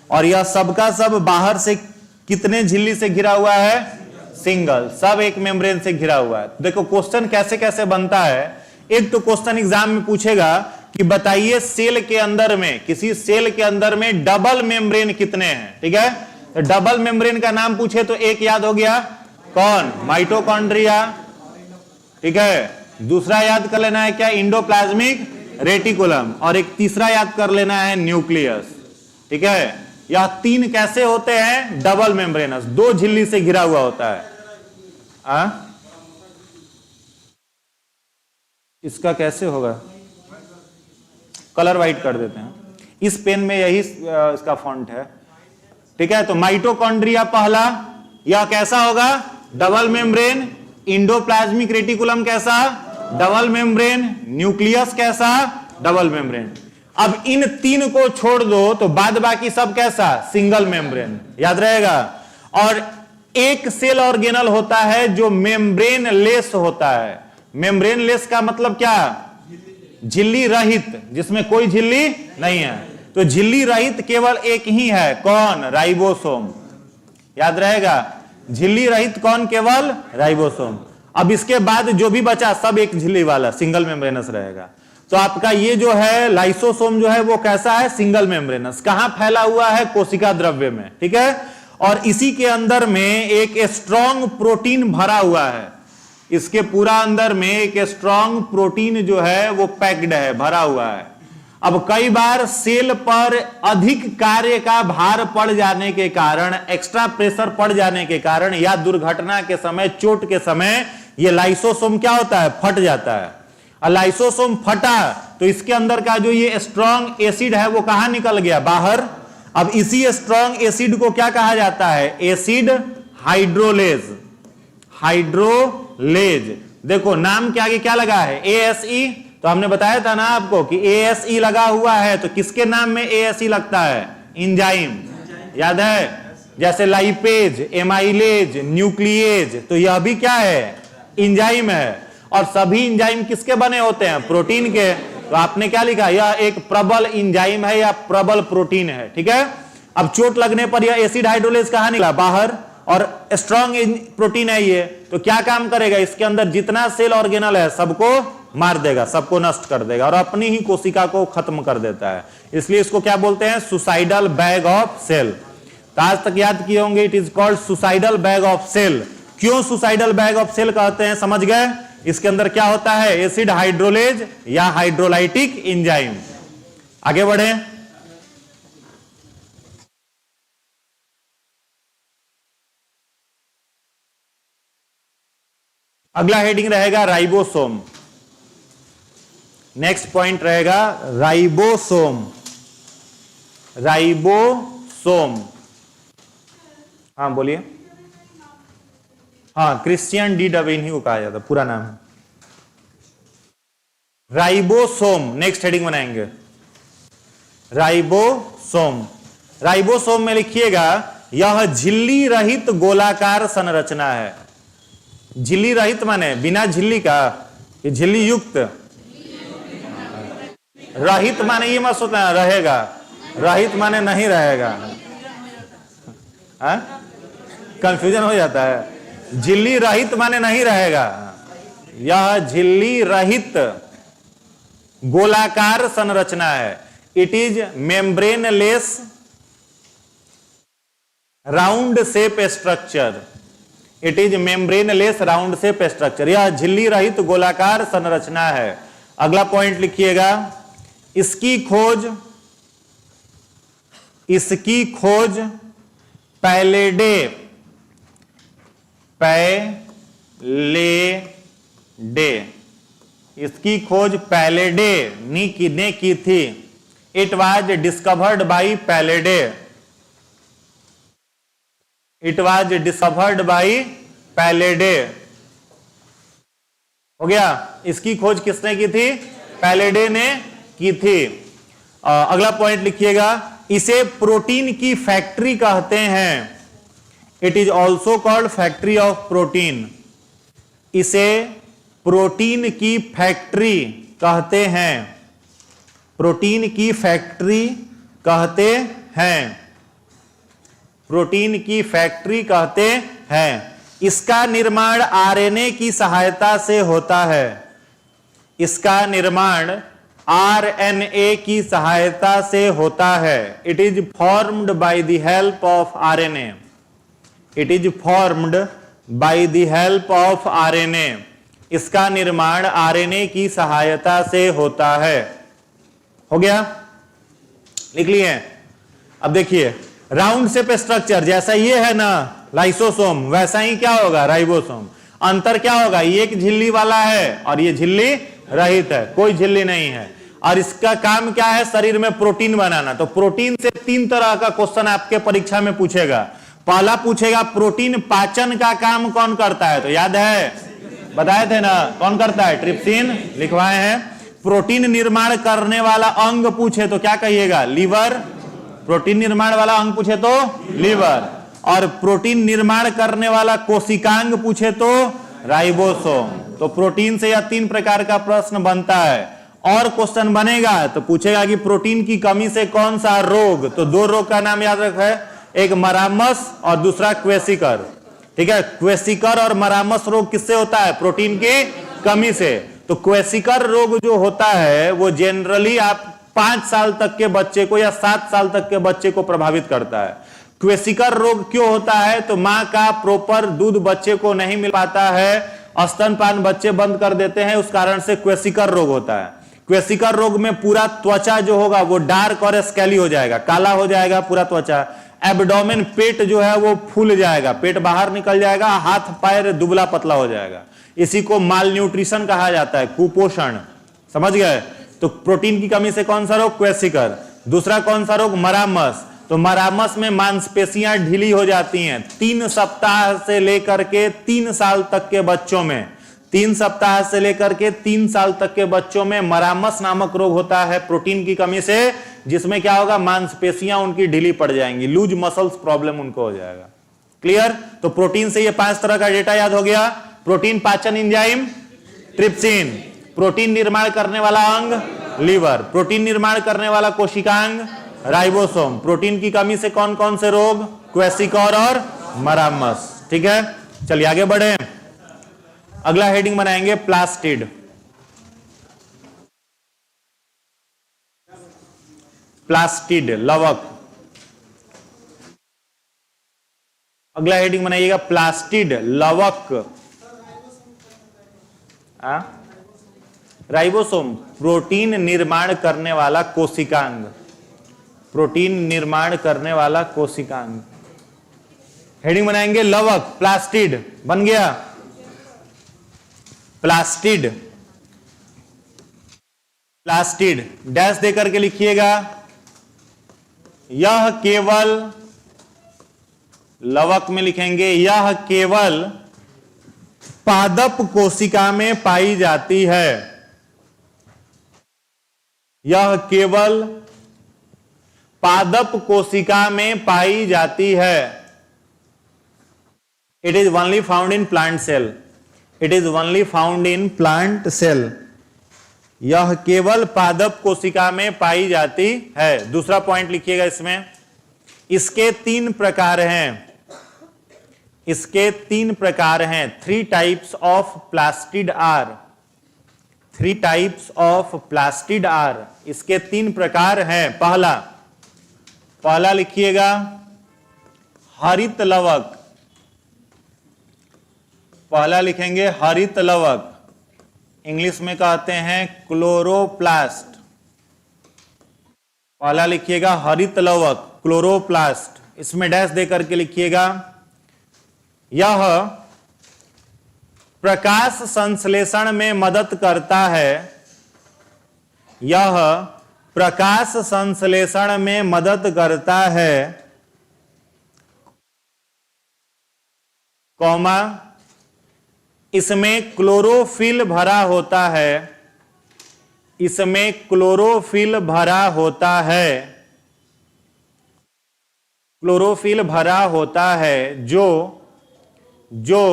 और यह सबका सब बाहर से कितने झिल्ली से घिरा हुआ है? सिंगल, सब एक मेम्ब्रेन से घिरा हुआ है। देखो क्वेश्चन कैसे कैसे बनता है। एक तो क्वेश्चन एग्जाम में पूछेगा कि बताइए सेल के अंदर में, किसी सेल के अंदर में डबल मेम्ब्रेन कितने हैं। ठीक है, तो डबल मेम्ब्रेन का नाम पूछे तो एक याद हो गया, कौन? माइटोकॉन्ड्रिया। ठीक है, दूसरा याद कर लेना है क्या? इंडोप्लाज्मिक रेटिकुलम, और एक तीसरा याद कर लेना है न्यूक्लियस। ठीक है, यह तीन कैसे होते हैं? डबल मेम्ब्रेनस, दो झिल्ली से घिरा हुआ होता है। इसका कैसे होगा? कलर वाइट कर देते हैं, इस पेन में यही इसका फॉन्ट है। ठीक है, तो माइटोकॉन्ड्रिया पहला, यह कैसा होगा? Double membrane. इंडोप्लाज्मिक रेटिकुलम कैसा? Double membrane. न्यूक्लियस कैसा? Double membrane. अब इन तीन को छोड़ दो तो बाद बाकी सब कैसा? सिंगल मेम्ब्रेन, याद रहेगा। और एक सेल ऑर्गेनल होता है जो मेम्ब्रेन लेस होता है। मेम्ब्रेन लेस का मतलब क्या? झिल्ली रहित, जिसमें कोई झिल्ली नहीं है। तो झिल्ली रहित केवल एक ही है, कौन? राइबोसोम, याद रहेगा। झिल्ली रहित कौन? केवल राइबोसोम। अब इसके बाद जो भी बचा सब एक झिल्ली वाला, सिंगल मेम्ब्रेनस रहेगा। तो आपका ये जो है लाइसोसोम जो है वो कैसा है? Single membranes. कहां फैला हुआ है? कोशिका द्रव्य में। ठीक है, और इसी के अंदर में एक स्ट्रॉन्ग प्रोटीन भरा हुआ है। इसके पूरा अंदर में एक स्ट्रॉन्ग प्रोटीन जो है वो पैक्ड है, भरा हुआ है। अब कई बार सेल पर अधिक कार्य का भार पड़ जाने के कारण, एक्स्ट्रा प्रेशर पड़ जाने के कारण, या दुर्घटना के समय, चोट के समय, ये लाइसोसोम क्या होता है? फट जाता है। और लाइसोसोम फटा तो इसके अंदर का जो ये स्ट्रॉन्ग एसिड है वो कहां निकल गया? बाहर। अब इसी स्ट्रॉन्ग एसिड को क्या कहा जाता है? Acid hydrolase. हाइड्रोलेज, देखो नाम के आगे क्या लगा है? ASE। तो हमने बताया था ना आपको कि ASE लगा हुआ है, तो किसके नाम में ASE लगता है? इंजाइम, याद है। जैसे लाइपेज, एमाइलेज, न्यूक्लिएज, तो यह भी क्या है? इंजाइम है। और सभी इंजाइम किसके बने होते हैं? प्रोटीन के। तो आपने क्या लिखा? यह एक प्रबल इंजाइम है या प्रबल प्रोटीन है। ठीक है, अब चोट लगने पर यह एसिड हाइड्रोलेज कहां निकला? बाहर। और स्ट्रॉन्ग प्रोटीन है ये, तो क्या काम करेगा? इसके अंदर जितना सेल ऑर्गेनल है सबको मार देगा, सबको नष्ट कर देगा, और अपनी ही कोशिका को खत्म कर देता है। इसलिए इसको क्या बोलते हैं? Suicidal bag of cell. तो आज तक याद किए होंगे, it is called suicidal bag of cell. क्यों सुसाइडल बैग ऑफ सेल कहते हैं? समझ गए? इसके अंदर क्या होता है? एसिड हाइड्रोलेज या हाइड्रोलाइटिक इंजाइम। आगे बढ़े। अगला हेडिंग रहेगा राइबोसोम। नेक्स्ट पॉइंट रहेगा राइबोसोम। राइबोसोम, हाँ बोलिए। हाँ, क्रिश्चियन डी डब इन्हीं को कहा जाता, पूरा नाम है राइबोसोम। नेक्स्ट हेडिंग बनाएंगे राइबोसोम। राइबोसोम में लिखिएगा यह झिल्ली रहित गोलाकार संरचना है। झिल्ली रहित माने बिना झिल्ली का, ये झिल्ली युक्त। रहित माने ये मत सोचना रहेगा, रहित माने नहीं रहेगा, कंफ्यूजन हो जाता है। झिल्ली रहित माने नहीं रहेगा। यह झिल्ली रहित गोलाकार संरचना है। It is membraneless round shape structure. It is membraneless round shape structure. यह झिल्ली रहित गोलाकार संरचना है। अगला पॉइंट लिखिएगा, इसकी खोज पैलेडे इसकी खोज पैलेडे ने की थी। It was discovered by Palade. It was discovered by Palade. हो गया। इसकी खोज किसने की थी? पैलेडे ने की थी। अगला पॉइंट लिखिएगा, इसे प्रोटीन की फैक्ट्री कहते हैं। It is also called factory of protein. इसे प्रोटीन की फैक्ट्री कहते हैं। प्रोटीन की फैक्ट्री कहते हैं। प्रोटीन की फैक्ट्री कहते हैं। इसका निर्माण आरएनए की सहायता से होता है। इसका निर्माण आरएनए की सहायता से होता है। It is formed by the help of RNA. It is formed by the help of RNA. इसका निर्माण आरएनए की सहायता से होता है। हो गया, लिख लिए। अब देखिए, राउंड शेप स्ट्रक्चर जैसा ये है ना लाइसोसोम, वैसा ही क्या होगा राइबोसोम। अंतर क्या होगा, ये एक झिल्ली वाला है और ये झिल्ली रहित है, कोई झिल्ली नहीं है। और इसका काम क्या है, शरीर में प्रोटीन बनाना। तो प्रोटीन से 3 तरह का क्वेश्चन आपके परीक्षा में पूछेगा। पहला पूछेगा प्रोटीन पाचन का काम कौन करता है, तो याद है बताए थे ना कौन करता है, ट्रिप्सिन लिखवाए हैं। प्रोटीन निर्माण करने वाला अंग पूछे तो क्या कहिएगा, लीवर। प्रोटीन निर्माण वाला अंग पूछे तो लीवर। और प्रोटीन निर्माण करने वाला कोशिकांग पूछे तो राइबोसोम। तो प्रोटीन से यह 3 प्रकार का प्रश्न बनता है। और क्वेश्चन बनेगा तो पूछेगा कि प्रोटीन की कमी से कौन सा रोग, तो 2 रोग का नाम याद रखा है, एक मरामस और दूसरा क्वेसिकर। ठीक है, क्वेसिकर और मरामस रोग किससे होता है, प्रोटीन की कमी से। तो क्वेसिकर रोग जो होता है वो जनरली आप 5 साल तक के बच्चे को या 7 साल तक के बच्चे को प्रभावित करता है। क्वेसिकर रोग क्यों होता है, तो मां का प्रॉपर दूध बच्चे को नहीं मिल पाता है, स्तनपान बच्चे बंद कर देते हैं, उस कारण से क्वेसिकर रोग होता है। क्वेसिकर रोग में पूरा त्वचा जो होगा वो डार्क और स्केली हो जाएगा, काला हो जाएगा पूरा त्वचा। एब्डोमेन, पेट जो है वो फूल जाएगा, पेट बाहर निकल जाएगा, हाथ पैर दुबला पतला हो जाएगा। इसी को माल न्यूट्रिशन कहा जाता है, कुपोषण। समझ गए। तो प्रोटीन की कमी से कौन सा रोग, क्वेसिकर। दूसरा कौन सा रोग, मरामस। तो मरामस में मांसपेशियां ढीली हो जाती हैं। 3 सप्ताह से लेकर के 3 साल तक के बच्चों में, 3 सप्ताह से लेकर के 3 साल तक के बच्चों में मरामस नामक रोग होता है प्रोटीन की कमी से, जिसमें क्या होगा, मांसपेशियां उनकी ढीली पड़ जाएंगी, लूज मसल्स प्रॉब्लम उनको हो जाएगा। क्लियर। तो प्रोटीन से ये 5 तरह का डेटा याद हो गया। प्रोटीन पाचन एंजाइम ट्रिप्सिन, प्रोटीन निर्माण करने वाला अंग लीवर, प्रोटीन निर्माण करने वाला कोशिकांग राइबोसोम, प्रोटीन की कमी से कौन कौन से रोग, क्वेसिकर और मरामस। ठीक है, चलिए आगे बढ़े। अगला हेडिंग बनाएंगे प्लास्टिड। प्लास्टिड लवक। अगला हेडिंग बनाइएगा प्लास्टिड लवक। राइबोसोम प्रोटीन निर्माण करने वाला कोशिकांग, प्रोटीन निर्माण करने वाला कोशिकांग। हेडिंग बनाएंगे लवक, प्लास्टिड बन गया। प्लास्टिड, प्लास्टिड डैश देकर के लिखिएगा। यह केवल, लवक में लिखेंगे, यह केवल पादप कोशिका में पाई जाती है। यह केवल पादप कोशिका में पाई जाती है। It is only found in plant cell. It is only found in plant cell. यह केवल पादप कोशिका में पाई जाती है। दूसरा पॉइंट लिखिएगा इसमें, इसके 3 प्रकार हैं। इसके 3 प्रकार हैं। 3 types of plastid are. 3 types of plastid are. इसके 3 प्रकार हैं। पहला लिखिएगा हरित लवक। पहला लिखेंगे हरित लवक, इंग्लिश में कहते हैं क्लोरोप्लास्ट। पहला लिखिएगा हरित लवक, क्लोरोप्लास्ट। इसमें डैश देकर के लिखिएगा, यह प्रकाश संश्लेषण में मदद करता है। यह प्रकाश संश्लेषण में मदद करता है, कॉमा, इसमें क्लोरोफिल भरा होता है। इसमें क्लोरोफिल भरा होता है। क्लोरोफिल भरा होता है जो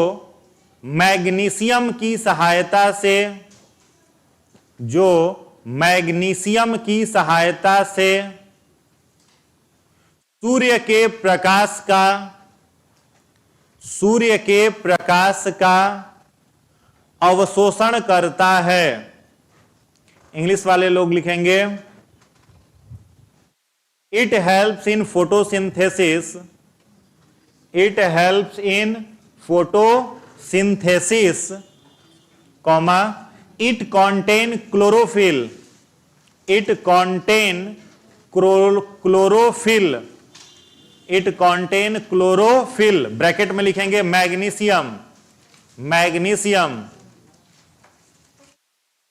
मैग्नीशियम की सहायता से, जो मैग्नीशियम की सहायता से सूर्य के प्रकाश का अवशोषण करता है। इंग्लिश वाले लोग लिखेंगे, it helps in photosynthesis. It helps in photosynthesis, comma, it contain chlorophyll. It contain chlorophyll. It contain chlorophyll. Bracket में लिखेंगे magnesium, magnesium,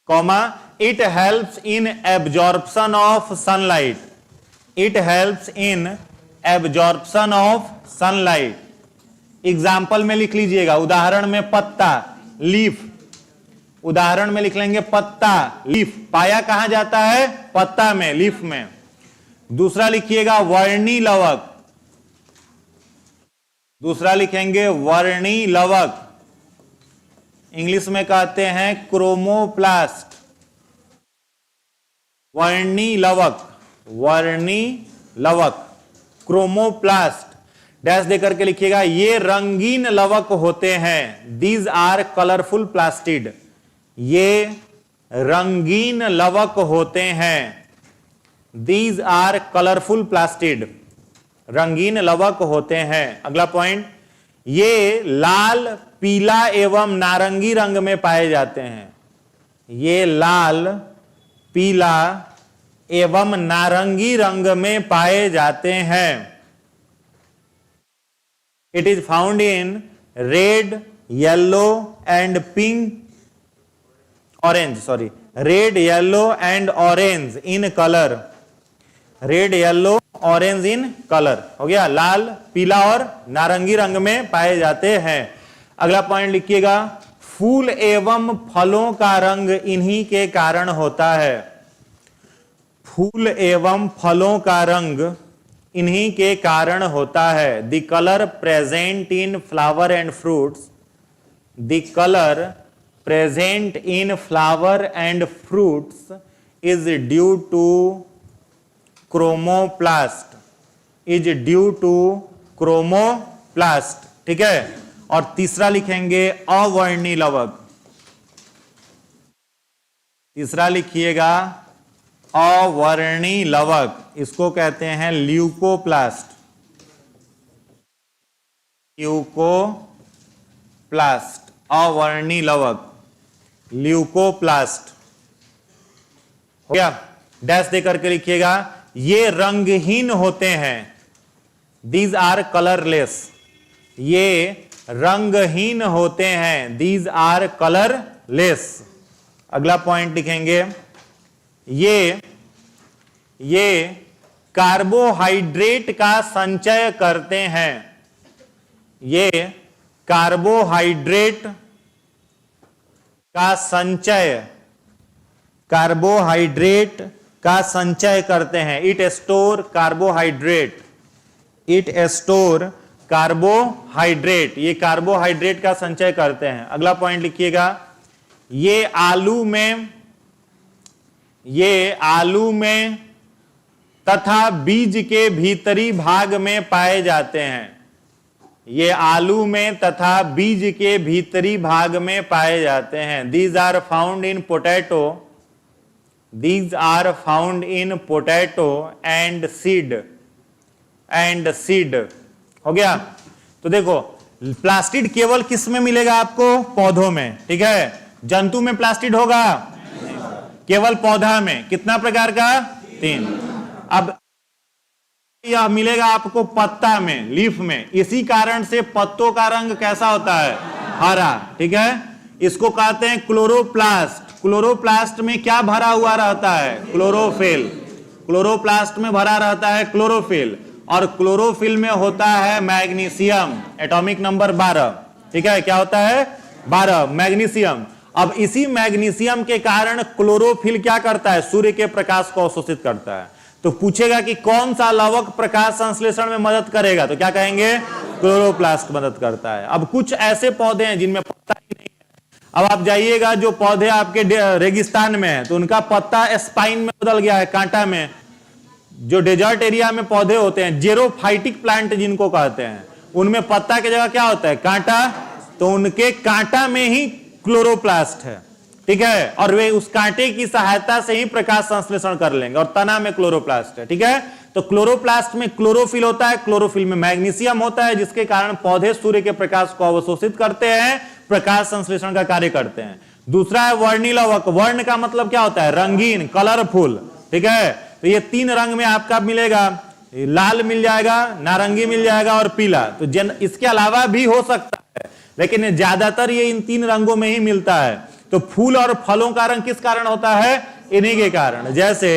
comma, it helps in absorption of sunlight. It helps in absorption of sunlight. Example में लिख लीजिएगा, उदाहरण में पत्ता, leaf. उदाहरण में लिख लेंगे पत्ता, लीफ। पाया कहां जाता है? पत्ता में, लीफ में। दूसरा लिखिएगा वर्णी लवक। दूसरा लिखेंगे वर्णी लवक, इंग्लिश में कहते हैं क्रोमोप्लास्ट। वर्णी लवक, वर्णी लवक, क्रोमोप्लास्ट। डैश देकर के लिखिएगा, ये रंगीन लवक होते हैं। These are colourful plastid. ये रंगीन लवक होते हैं। दीज आर कलरफुल प्लास्टिड, रंगीन लवक होते हैं। अगला पॉइंट, ये लाल, पीला एवं नारंगी रंग में पाए जाते हैं। ये लाल, पीला एवं नारंगी रंग में पाए जाते हैं। It is found in red, yellow and pink, orange, sorry, red, yellow and orange in colour. Red, yellow, orange in colour हो गया। लाल, पीला और नारंगी रंग में पाए जाते हैं। अगला पॉइंट लिखिएगा, फूल एवं फलों का रंग इन्हीं के कारण होता है। फूल एवं फलों का रंग इन्हीं के कारण होता है। The colour present in flower and fruits, the colour present in flower and fruits is due to chromoplast, is due to chromoplast। ठीक है। और तीसरा लिखेंगे अवर्णी लवक। तीसरा लिखिएगा अवर्णी लवक, इसको कहते हैं ल्यूकोप्लास्ट। ल्यूकोप्लास्ट, अवर्णी लवक, ल्यूकोप्लास्ट हो गया। डैश देकर के लिखिएगा, ये रंगहीन होते हैं। These are colourless. ये रंगहीन होते हैं, दीज आर कलरलेस। अगला पॉइंट लिखेंगे, ये कार्बोहाइड्रेट का संचय करते हैं, ये कार्बोहाइड्रेट का संचय करते हैं। इट स्टोर कार्बोहाइड्रेट, ये कार्बोहाइड्रेट का संचय करते हैं। अगला पॉइंट लिखिएगा, ये आलू में तथा बीज के भीतरी भाग में पाए जाते हैं, ये आलू में तथा बीज के भीतरी भाग में पाए जाते हैं। These are found in potato and seed। हो गया। तो देखो, प्लास्टिड केवल किस में मिलेगा आपको? पौधों में, ठीक है। जंतु में प्लास्टिड होगा? केवल पौधा में। कितना प्रकार का? 3। अब यह मिलेगा आपको पत्ता में, लीफ में। इसी कारण से पत्तों का रंग कैसा होता है? हरा, ठीक है। इसको कहते हैं क्लोरोप्लास्ट। क्लोरोप्लास्ट में क्या भरा हुआ रहता है? क्लोरोफिल। क्लोरोप्लास्ट में भरा रहता है क्लोरोफिल, और क्लोरोफिल में होता है मैग्नीशियम, एटॉमिक नंबर 12, ठीक है। क्या होता है? 12, मैग्नीशियम। अब इसी मैग्नीशियम के कारण क्लोरोफिल क्या करता है? सूर्य के प्रकाश को अवशोषित करता है। तो पूछेगा कि कौन सा लवक प्रकाश संश्लेषण में मदद करेगा, तो क्या कहेंगे? क्लोरोप्लास्ट मदद करता है। अब कुछ ऐसे पौधे हैं जिनमें पत्ता ही नहीं है। अब आप जाइएगा, जो पौधे आपके रेगिस्तान में है तो उनका पत्ता स्पाइन में बदल गया है, कांटा में। जो डेजर्ट एरिया में पौधे होते हैं, जेरोफाइटिक प्लांट जिनको कहते हैं, उनमें पत्ता की जगह क्या होता है? कांटा। तो उनके कांटा में ही क्लोरोप्लास्ट है, ठीक है। और वे उस कांटे की सहायता से ही प्रकाश संश्लेषण कर लेंगे, और तना में क्लोरोप्लास्ट है, ठीक है। तो क्लोरोप्लास्ट में क्लोरोफिल होता है, क्लोरोफिल में मैग्नीशियम होता है, जिसके कारण पौधे सूर्य के प्रकाश को अवशोषित करते हैं, प्रकाश संश्लेषण का कार्य करते हैं। दूसरा है वर्णिलवक। वर्ण का मतलब क्या होता है? रंगीन, कलरफुल, ठीक है। तो ये 3 रंग में आपका मिलेगा, लाल मिल जाएगा, नारंगी मिल जाएगा और पीला। तो इसके अलावा भी हो सकता है, लेकिन ज्यादातर ये इन 3 रंगों में ही मिलता है। तो फूल और फलों का रंग किस कारण होता है? इन्हीं के कारण। जैसे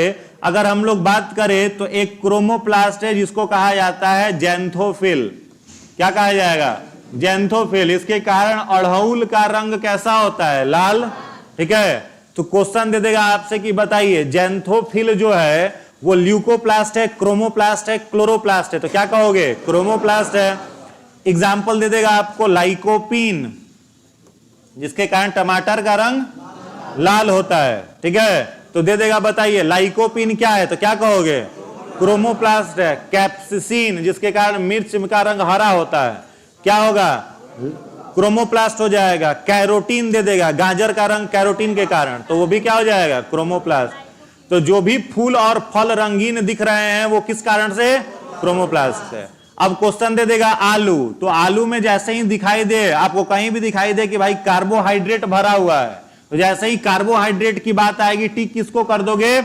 अगर हम लोग बात करें तो एक क्रोमोप्लास्ट है जिसको कहा जाता है जैंथोफिल। क्या कहा जाएगा? जैंथोफिल। इसके कारण अड़हुल का रंग कैसा होता है? लाल, ठीक है। तो क्वेश्चन दे देगा आपसे कि बताइए, जैंथोफिल जो है वो ल्यूकोप्लास्ट है, क्रोमोप्लास्ट है, क्लोरोप्लास्ट है? तो क्या कहोगे? क्रोमोप्लास्ट है। एग्जाम्पल दे देगा आपको लाइकोपीन, जिसके कारण टमाटर का रंग लाल होता है, ठीक है। तो दे देगा, बताइए लाइकोपीन क्या है? तो क्या कहोगे? क्रोमोप्लास्ट है। कैप्सिसिन, जिसके कारण मिर्च का रंग हरा होता है, क्या होगा? क्रोमोप्लास्ट हो जाएगा। कैरोटीन दे देगा, गाजर का रंग कैरोटीन के कारण, तो वो भी क्या हो जाएगा? क्रोमोप्लास्ट। तो जो भी फूल और फल रंगीन दिख रहे हैं वो किस कारण से? क्रोमोप्लास्ट है। अब क्वेश्चन दे देगा आलू। तो आलू में जैसे ही दिखाई दे, आपको कहीं भी दिखाई दे कि भाई कार्बोहाइड्रेट भरा हुआ है, तो जैसे ही कार्बोहाइड्रेट की बात आएगी, टिक किसको कर दोगे?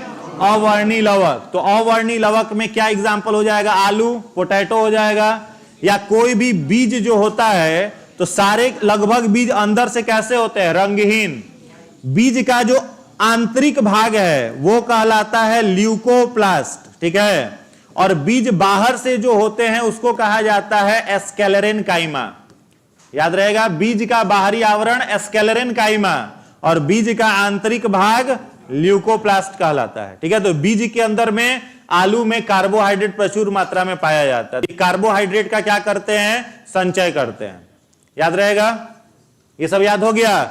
अवर्णी लवक। तो अवर्णी लवक में क्या एग्जाम्पल हो जाएगा? आलू, पोटैटो हो जाएगा। या कोई भी बीज जो होता है, तो सारे लगभग बीज अंदर से कैसे होते हैं? रंगहीन। बीज का जो आंतरिक भाग है वो कहलाता है ल्यूकोप्लास्ट, ठीक है। और बीज बाहर से जो होते हैं उसको कहा जाता है स्क्लेरेनकाइमा। याद रहेगा, बीज का बाहरी आवरण स्क्लेरेनकाइमा और बीज का आंतरिक भाग ल्यूकोप्लास्ट कहलाता है, ठीक है। तो बीज के अंदर में, आलू में कार्बोहाइड्रेट प्रचुर मात्रा में पाया जाता है। कार्बोहाइड्रेट का क्या करते हैं? संचय करते हैं। याद रहेगा, ये सब याद हो गया।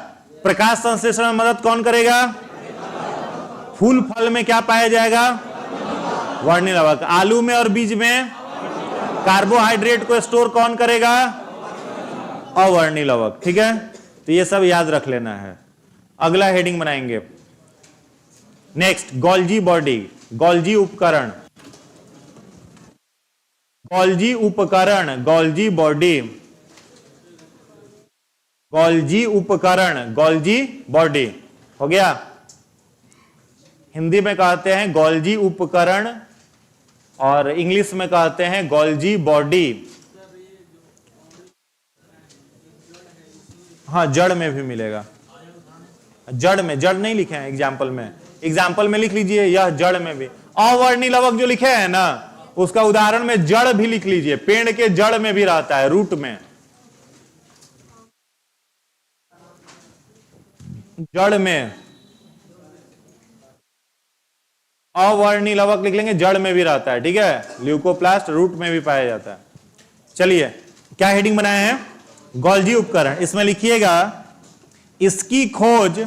प्रकाश संश्लेषण में मदद कौन करेगा? फूल फल में क्या पाया जाएगा? वर्णिलवक। आलू में और बीज में कार्बोहाइड्रेट को स्टोर कौन करेगा? अवर्णिलवक, ठीक है। तो ये सब याद रख लेना है। अगला हेडिंग बनाएंगे, नेक्स्ट, गोल्जी बॉडी, गोल्जी उपकरण, गोल्जी उपकरण, गोल्जी बॉडी, गोल्जी उपकरण, गोल्जी बॉडी हो गया। हिंदी में कहते हैं गोल्जी उपकरण और इंग्लिश में कहते हैं गोल्जी बॉडी। हाँ, जड़ में भी मिलेगा। जड़ में, जड़ नहीं लिखे हैं एग्जाम्पल में, एग्जाम्पल में लिख लीजिए यह जड़ में भी। अवर्णी लवक जो लिखे हैं ना, उसका उदाहरण में जड़ भी लिख लीजिए, पेड़ के जड़ में भी रहता है, रूट में, जड़ में अवर्णी लवक लिख लेंगे, जड़ में भी रहता है, ठीक है। ल्यूकोप्लास्ट रूट में भी पाया जाता है। चलिए, क्या हेडिंग बनाए हैं? गोल्जी उपकरण। इसमें लिखिएगा इसकी खोज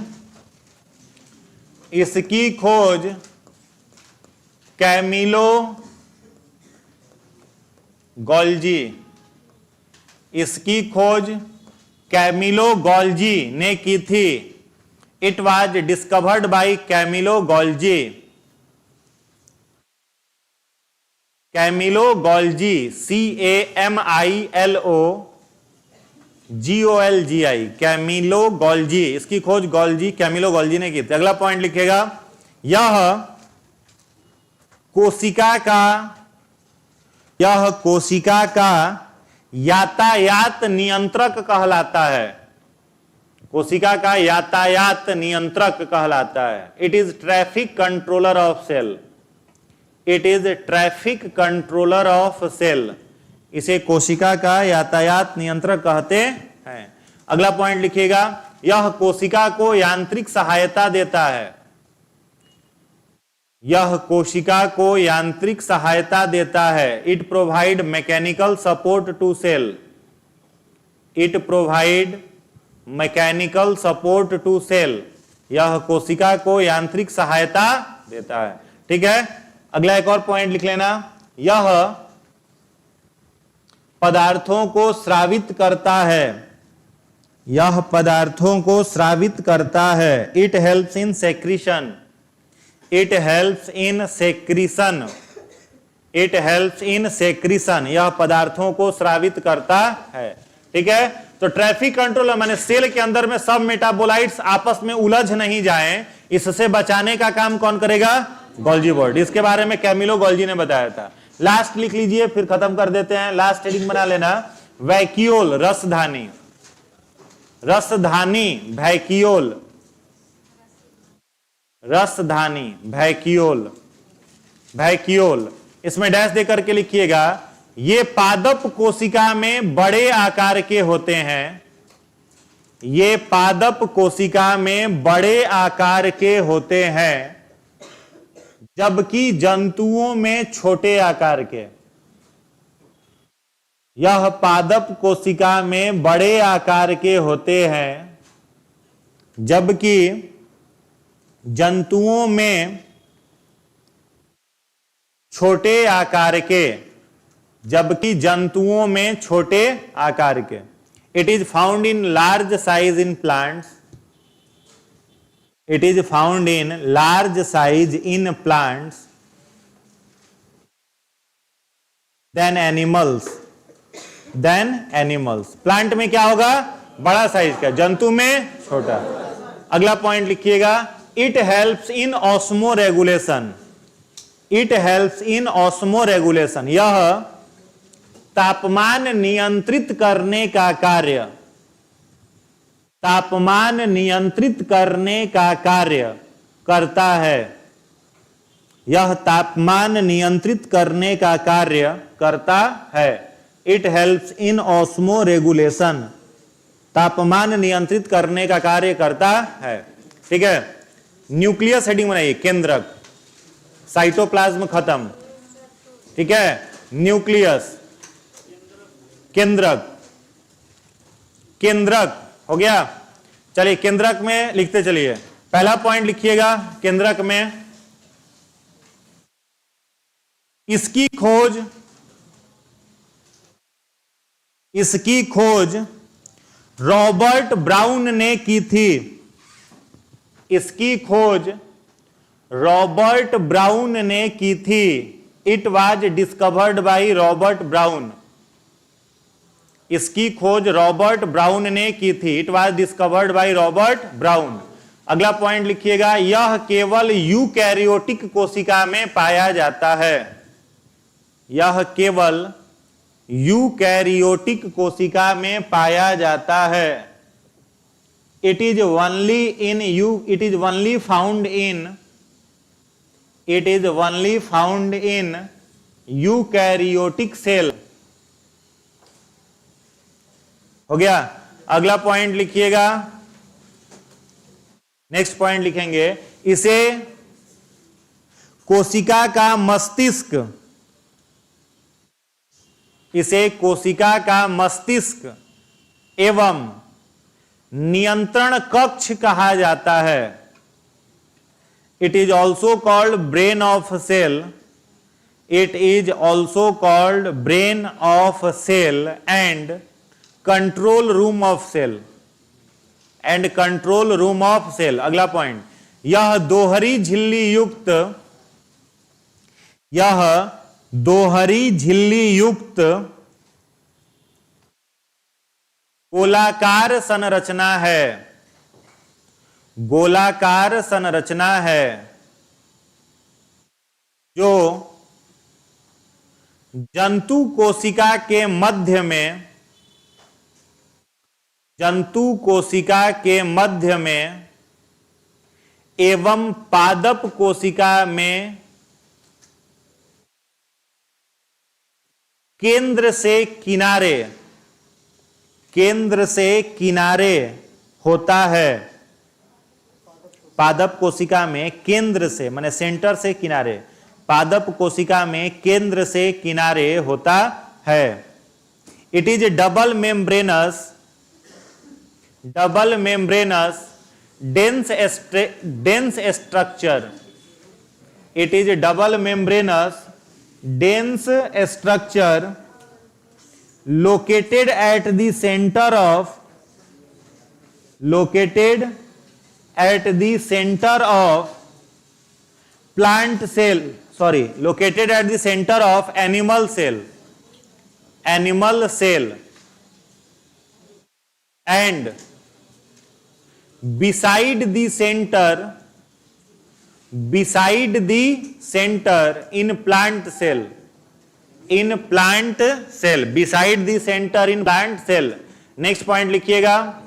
कैमिलो गोल्जी, इसकी खोज कैमिलो गोल्जी ने की थी। It was discovered by Camillo Golgi. Camillo Golgi, CAMILOGOLGI, Camillo Golgi, इसकी खोज गोल्जी, कैमिलो गोल्जी ने की थी। अगला पॉइंट लिखेगा यह कोशिका का यातायात नियंत्रक कहलाता है। कोशिका का यातायात नियंत्रक कहलाता है। It is traffic controller of cell. It is traffic controller of cell. इसे कोशिका का यातायात नियंत्रक कहते हैं। अगला पॉइंट लिखिएगा यह कोशिका को यांत्रिक सहायता देता है। यह कोशिका को यांत्रिक सहायता देता है। It provide mechanical support to cell. It provide mechanical support to cell. यह कोशिका को यांत्रिक सहायता देता है, ठीक है। अगला एक और पॉइंट लिख लेना, यह पदार्थों को स्रावित करता है। यह पदार्थों को स्रावित करता है। It helps in secretion. It helps in secretion. It helps in secretion. यह पदार्थों को स्रावित करता है, ठीक है। तो ट्रैफिक कंट्रोलर माने सेल के अंदर में सब मेटाबोलाइट्स आपस में उलझ नहीं जाएं, इससे बचाने का काम कौन करेगा? Golgi board. इसके बारे में कैमिलो गोल्जी ने बताया था। लास्ट लिख लीजिए, फिर खत्म कर देते हैं। लास्ट हेडिंग बना लेना, वैक्यूल, रसधानी। रसधानी, वैक्यूल, रसधानी, वैक्यूल, वैक्यूल। इसमें डैश दे करके लिखिएगा ये पादप कोशिका में बड़े आकार के होते हैं। ये पादप कोशिका में बड़े आकार के होते हैं, जबकि जंतुओं में छोटे आकार के। यह पादप कोशिका में बड़े आकार के होते हैं, जबकि जंतुओं में छोटे आकार के। जबकि जंतुओं में छोटे आकार के। It is found in large size in plants. It is found in large size in plants than animals. Plant में क्या होगा? बड़ा साइज का, जंतु में छोटा। अगला पॉइंट लिखिएगा, it helps in osmo regulation. It helps in osmo regulation. यह तापमान नियंत्रित करने का कार्य, तापमान नियंत्रित करने का कार्य करता है। यह तापमान नियंत्रित करने का कार्य करता है। It helps in osmo regulation. तापमान नियंत्रित करने का कार्य करता है, ठीक है। न्यूक्लियस हेडिंग बनाइए, केंद्रक। साइटोप्लाज्म खत्म, ठीक है। न्यूक्लियस, केंद्रक, केंद्रक हो गया। चलिए केंद्रक में लिखते चलिए। पहला पॉइंट लिखिएगा, केंद्रक में इसकी खोज रॉबर्ट ब्राउन ने की थी। इसकी खोज रॉबर्ट ब्राउन ने की थी। It was discovered by Robert brown. इसकी खोज रॉबर्ट ब्राउन ने की थी। It was discovered by Robert brown. अगला पॉइंट लिखिएगा, यह केवल यूकैरियोटिक कोशिका में पाया जाता है। यह केवल यूकैरियोटिक कोशिका में पाया जाता है। it is only in you, it is only found in eukaryotic cell. हो गया। अगला पॉइंट लिखिएगा, नेक्स्ट पॉइंट लिखेंगे, इसे कोशिका का मस्तिष्क एवं नियंत्रण कक्ष कहा जाता है। It is also called brain of cell, it is also called brain of cell and control room of cell, अगला पॉइंट, यह दोहरी झिल्ली युक्त गोलाकार संरचना है जो जंतु कोशिका के मध्य में एवं पादप कोशिका में केंद्र से किनारे होता है। पादप कोशिका में केंद्र से माने सेंटर से किनारे, पादप कोशिका में केंद्र से किनारे होता है। It is double membranous dense structure, it is a double membranous dense structure located at the center of plant cell, located at the center of animal cell and beside the center in plant cell, beside the center in plant cell। Next point लिखिएगा,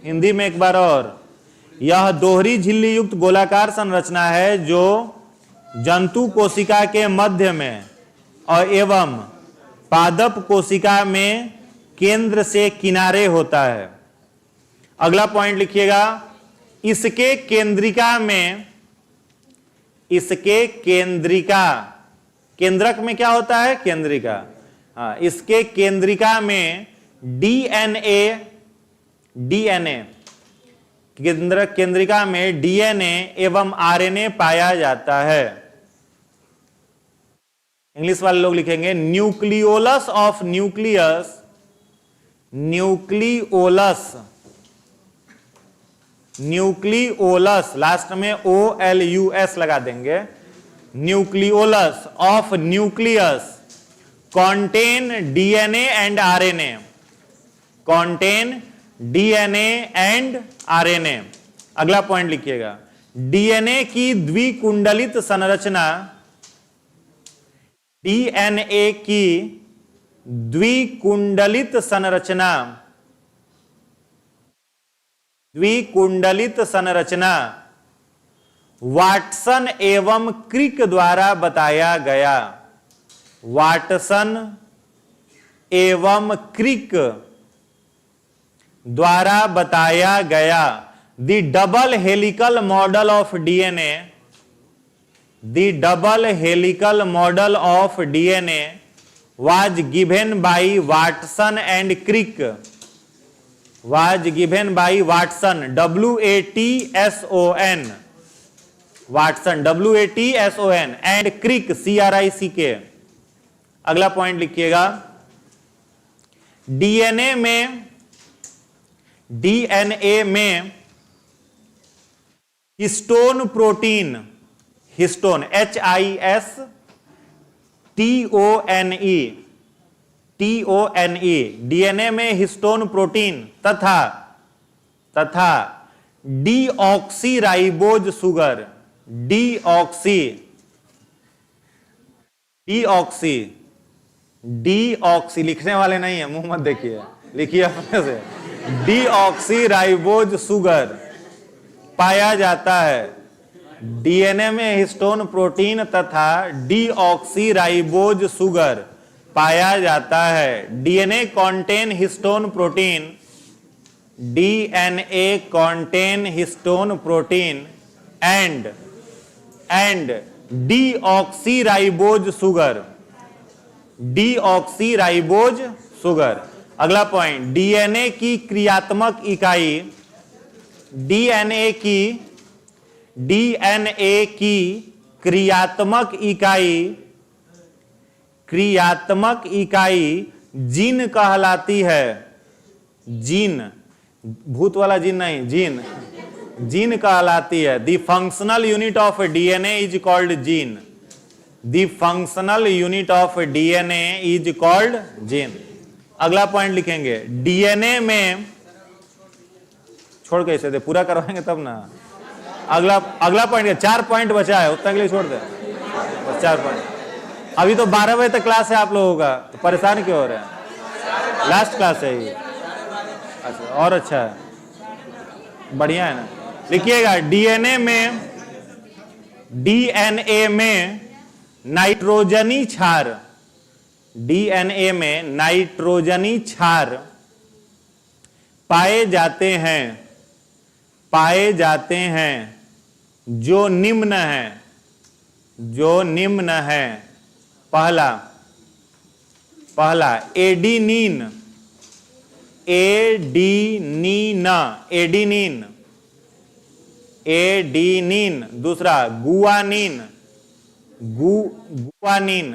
हिंदी में एक बार और, यह दोहरी झिल्ली युक्त गोलाकार संरचना है जो जंतु कोशिका के मध्य में और एवं पादप कोशिका में केंद्र से किनारे होता है। अगला पॉइंट लिखिएगा, इसके केंद्रक में क्या होता है? केंद्रिका। हाँ, इसके केंद्रिका में केंद्रिका में डीएनए एवं आरएनए पाया जाता है। इंग्लिश वाले लोग लिखेंगे न्यूक्लियोलस ऑफ न्यूक्लियोलस, लास्ट में OLUS लगा देंगे। Nucleolus of nucleus contain DNA and RNA। अगला पॉइंट लिखिएगा, डीएनए की द्विकुंडलित संरचना वाटसन एवं क्रिक द्वारा बताया गया। वाटसन एवं क्रिक द्वारा बताया गया। The double helical model of DNA was given by Watson and Crick, WATSON, WATSON and Crick, CRICK। अगला पॉइंट लिखिएगा, डीएनए में हिस्टोन प्रोटीन, HISTONE, डीएनए में हिस्टोन प्रोटीन तथा डीऑक्सीराइबोज शुगर, डीऑक्सी, लिखने वाले नहीं है, मुंह मत देखिए, लिखिए अपने से। डीऑक्सी राइबोज शुगर पाया जाता है। डीएनए में हिस्टोन प्रोटीन तथा डीऑक्सी राइबोज शुगर पाया जाता है। DNA contain histone protein, DNA contain histone protein and deoxy ribose sugar, deoxy ribose sugar. अगला पॉइंट, डीएनए की क्रियात्मक इकाई, डीएनए की क्रियात्मक इकाई जीन कहलाती है। जीन, भूत वाला जीन नहीं, जीन कहलाती है। The functional unit of DNA is called gene. The functional unit of DNA is called gene. अगला पॉइंट लिखेंगे, डीएनए में, छोड़ कैसे दे, पूरा करवाएंगे तब ना। अगला पॉइंट, 4 पॉइंट बचा है, उतना के लिए छोड़ दे, बस 4 पॉइंट। अभी तो 12 बजे तक क्लास है आप लोगों का, तो परेशान क्यों हो रहे हैं? लास्ट क्लास है ये। अच्छा, और अच्छा है, बढ़िया है ना। लिखिएगा, डीएनए में नाइट्रोजनी क्षार, डीएनए में नाइट्रोजनी क्षार पाए जाते हैं जो निम्न है। पहला एडीनिन, दूसरा गुआनिन, GUANINE,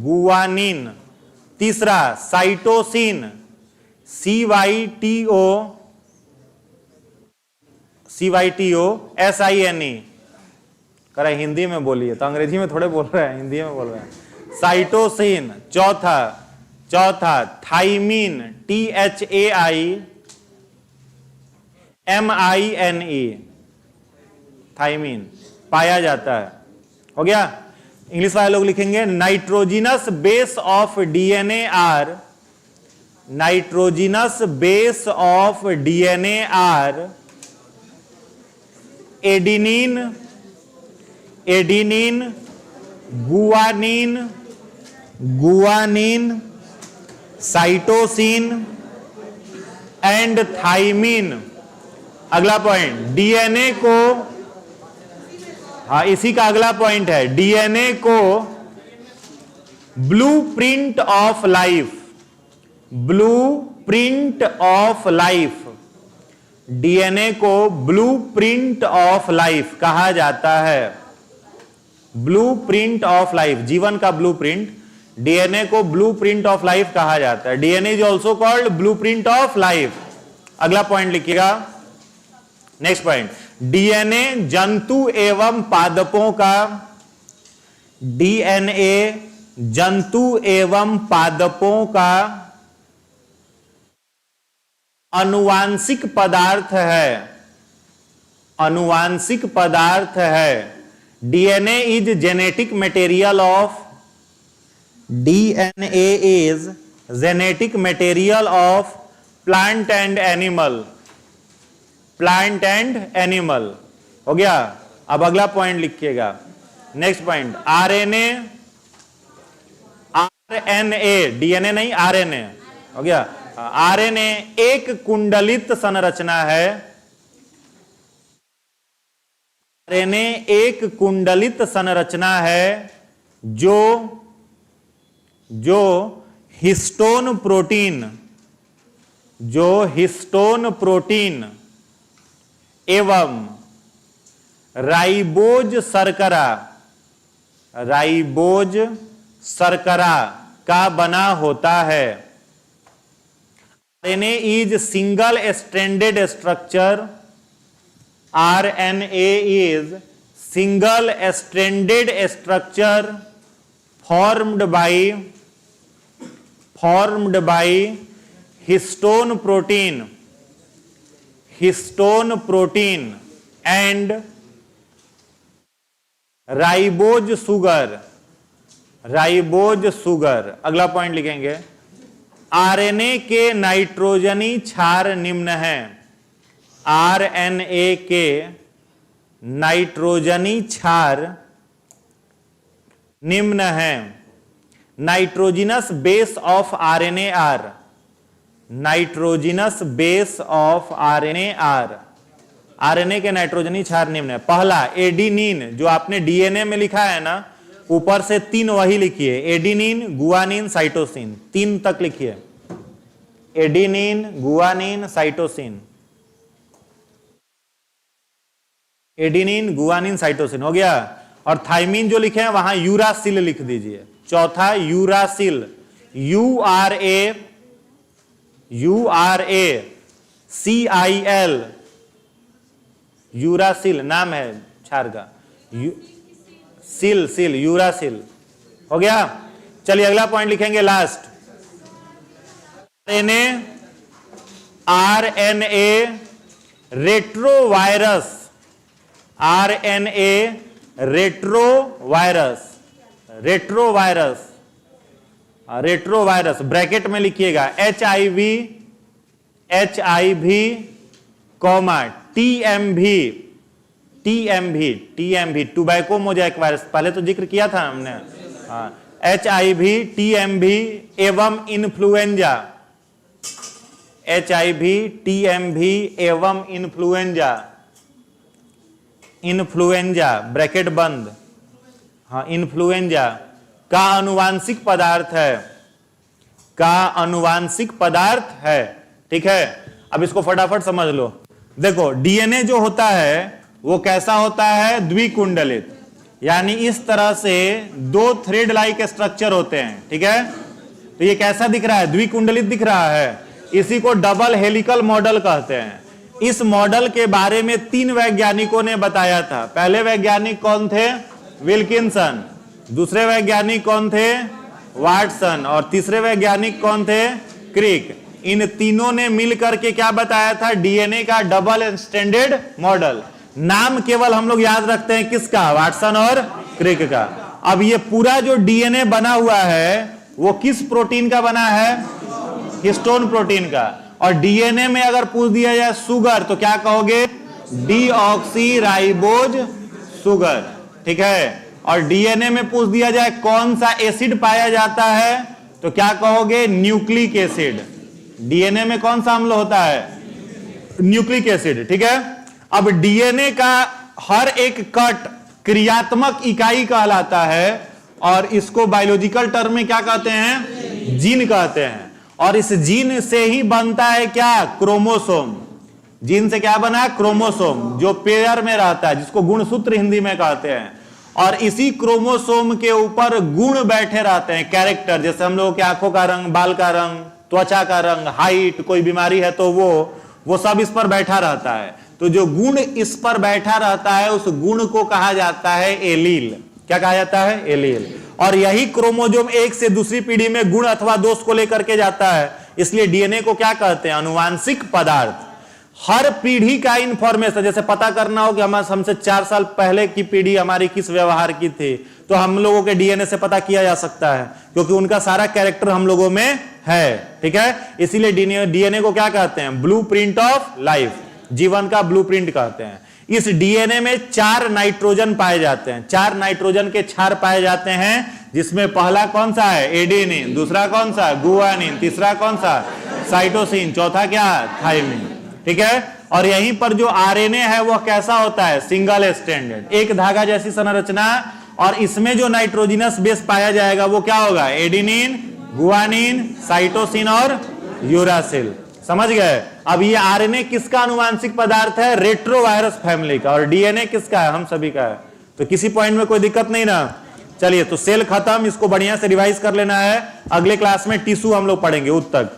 गुआनिन। तीसरा साइटोसिन, CYTOSINE। करा हिंदी में बोलिए, तो अंग्रेजी में थोड़े बोल रहे हैं, हिंदी में बोल रहे हैं। साइटोसिन। चौथा थाइमीन, THAIMINE, थाइमीन पाया जाता है। हो गया। इंग्लिश वाले लोग लिखेंगे, nitrogenous base of DNA are adenine, guanine, cytosine and thymine. अगला पॉइंट, डीएनए को, हाँ इसी का अगला पॉइंट है, डीएनए को ब्लूप्रिंट ऑफ लाइफ, डीएनए को ब्लूप्रिंट ऑफ लाइफ कहा जाता है। ब्लूप्रिंट ऑफ लाइफ, जीवन का ब्लूप्रिंट, डीएनए को ब्लूप्रिंट ऑफ लाइफ कहा जाता है। DNA is also called blueprint of life. अगला पॉइंट लिखिएगा, नेक्स्ट पॉइंट, डीएनए जंतु एवं पादपों का, डीएनए जंतु एवं पादपों का आनुवांशिक पदार्थ है। DNA is genetic material of plant and animal. हो गया। अब अगला पॉइंट लिखिएगा, नेक्स्ट पॉइंट, आरएनए, डीएनए नहीं आरएनए। हो गया। आरएनए एक कुंडलित संरचना है। आरएनए एक कुंडलित संरचना है जो हिस्टोन प्रोटीन एवं राइबोज शर्करा का बना होता है। RNA is single stranded structure, RNA is single stranded structure formed by histone protein and ribose sugar, ribose sugar. अगला पॉइंट लिखेंगे, आरएनए के नाइट्रोजनी क्षार निम्न है। आरएनए के नाइट्रोजनी क्षार निम्न है। Nitrogenous base of RNA are, nitrogenous base of RNA are. RNA के नाइट्रोजनी क्षार निम्न है। पहला एडिनिन, जो आपने डीएनए में लिखा है ना, ऊपर से 3 वही लिखिए, एडिनिन, गुआनिन, साइटोसिन, 3 तक लिखिए। Adenine, guanine, cytosine, adenine, guanine, cytosine हो गया। और थाइमिन जो लिखे हैं वहां यूरासिल लिख दीजिए। चौथा यूरासिल, URACIL, यूरासिल नाम है क्षार का। सिल, यूरासिल हो गया। चलिए अगला पॉइंट लिखेंगे last, RNA retrovirus, RNA retrovirus, retrovirus, retrovirus bracket में लिखिएगा HIV comma TMV, tobacco Mosaic virus, पहले तो जिक्र किया था हमने। HIV, TMV एवं इन्फ्लुएंजा, HIV, TMV एवं इन्फ्लुएंजा, इन्फ्लुएंजा ब्रैकेट बंद। हाँ, इन्फ्लुएंजा का आनुवांशिक पदार्थ है, का आनुवांशिक पदार्थ है। ठीक है, अब इसको फटाफट समझ लो। देखो डीएनए जो होता है वो कैसा होता है, द्विकुंडलित, यानी इस तरह से 2 थ्रेड लाइक स्ट्रक्चर होते हैं। ठीक है, तो ये कैसा दिख रहा है, द्विकुंडलित दिख रहा है। इसी को डबल हेलिकल मॉडल कहते हैं। इस मॉडल के बारे में 3 वैज्ञानिकों ने बताया था। पहले वैज्ञानिक कौन थे, विल्किंसन, दूसरे वैज्ञानिक कौन थे, वाटसन, और तीसरे वैज्ञानिक कौन थे, क्रिक। इन तीनों ने मिलकर के क्या बताया था, डीएनए का डबल स्टैंडर्ड मॉडल। नाम केवल हम लोग याद रखते हैं किसका, वाटसन और क्रिक का। अब ये पूरा जो डीएनए बना हुआ है वो किस प्रोटीन का बना है, हिस्टोन प्रोटीन का। और डीएनए में अगर पूछ दिया जाए शुगर तो क्या कहोगे, डीऑक्सीराइबोज शुगर। ठीक है, और डीएनए में पूछ दिया जाए कौन सा एसिड पाया जाता है तो क्या कहोगे, न्यूक्लिक एसिड। डीएनए में कौन सा अम्ल होता है, न्यूक्लिक एसिड। ठीक है, अब डीएनए का हर एक कट क्रियात्मक इकाई कहलाता है और इसको बायोलॉजिकल टर्म में क्या कहते हैं, जीन कहते हैं। और इस जीन से ही बनता है क्या, क्रोमोसोम। जीन से क्या बना, क्रोमोसोम, जो पेयर में रहता है, जिसको गुणसूत्र हिंदी में कहते हैं। और इसी क्रोमोसोम के ऊपर गुण बैठे रहते हैं, कैरेक्टर, जैसे हम लोगों के आंखों का रंग, बाल का रंग, त्वचा का रंग, हाइट, कोई बीमारी है तो वो सब इस पर बैठा रहता है। तो जो गुण इस पर बैठा रहता है उस गुण को कहा जाता है एलील। क्या कहा जाता है, एलील। और यही क्रोमोसोम एक से दूसरी पीढ़ी में गुण अथवा दोष को लेकर के जाता है। इसलिए डीएनए को क्या कहते हैं, अनुवांशिक पदार्थ। हर पीढ़ी का इंफॉर्मेशन, जैसे पता करना हो कि हमसे 4 साल पहले की पीढ़ी हमारी किस व्यवहार की थी, तो हम लोगों के डीएनए से पता किया जा सकता है, क्योंकि उनका सारा कैरेक्टर हम लोगों में है। ठीक है, इसीलिए डीएनए को क्या कहते हैं, ब्लूप्रिंट ऑफ लाइफ, जीवन का ब्लूप्रिंट कहते हैं। इस डीएनए में 4 नाइट्रोजन पाए जाते हैं, 4 नाइट्रोजन के क्षार पाए जाते हैं, जिसमें पहला कौन सा है, एडेनिन, दूसरा कौन सा, गुआनिन, तीसरा कौन सा, साइटोसिन, चौथा क्या, थाइमिन। ठीक है, और यहीं पर जो आरएनए है वह कैसा होता है, सिंगल स्ट्रैंडेड, एक धागा जैसी संरचना। और इसमें जो नाइट्रोजिनस बेस पाया जाएगा वो क्या होगा, एडेनिन, गुआनिन, साइटोसिन और यूरासिल। समझ गए। अब ये आरएनए किसका अनुवांशिक पदार्थ है, रेट्रोवायरस फैमिली का, और डीएनए किसका है, हम सभी का है। तो किसी पॉइंट में कोई दिक्कत नहीं ना। चलिए, तो सेल खत्म, इसको बढ़िया से रिवाइज कर लेना है। अगले क्लास में टिश्यू हम लोग पढ़ेंगे, उत तक।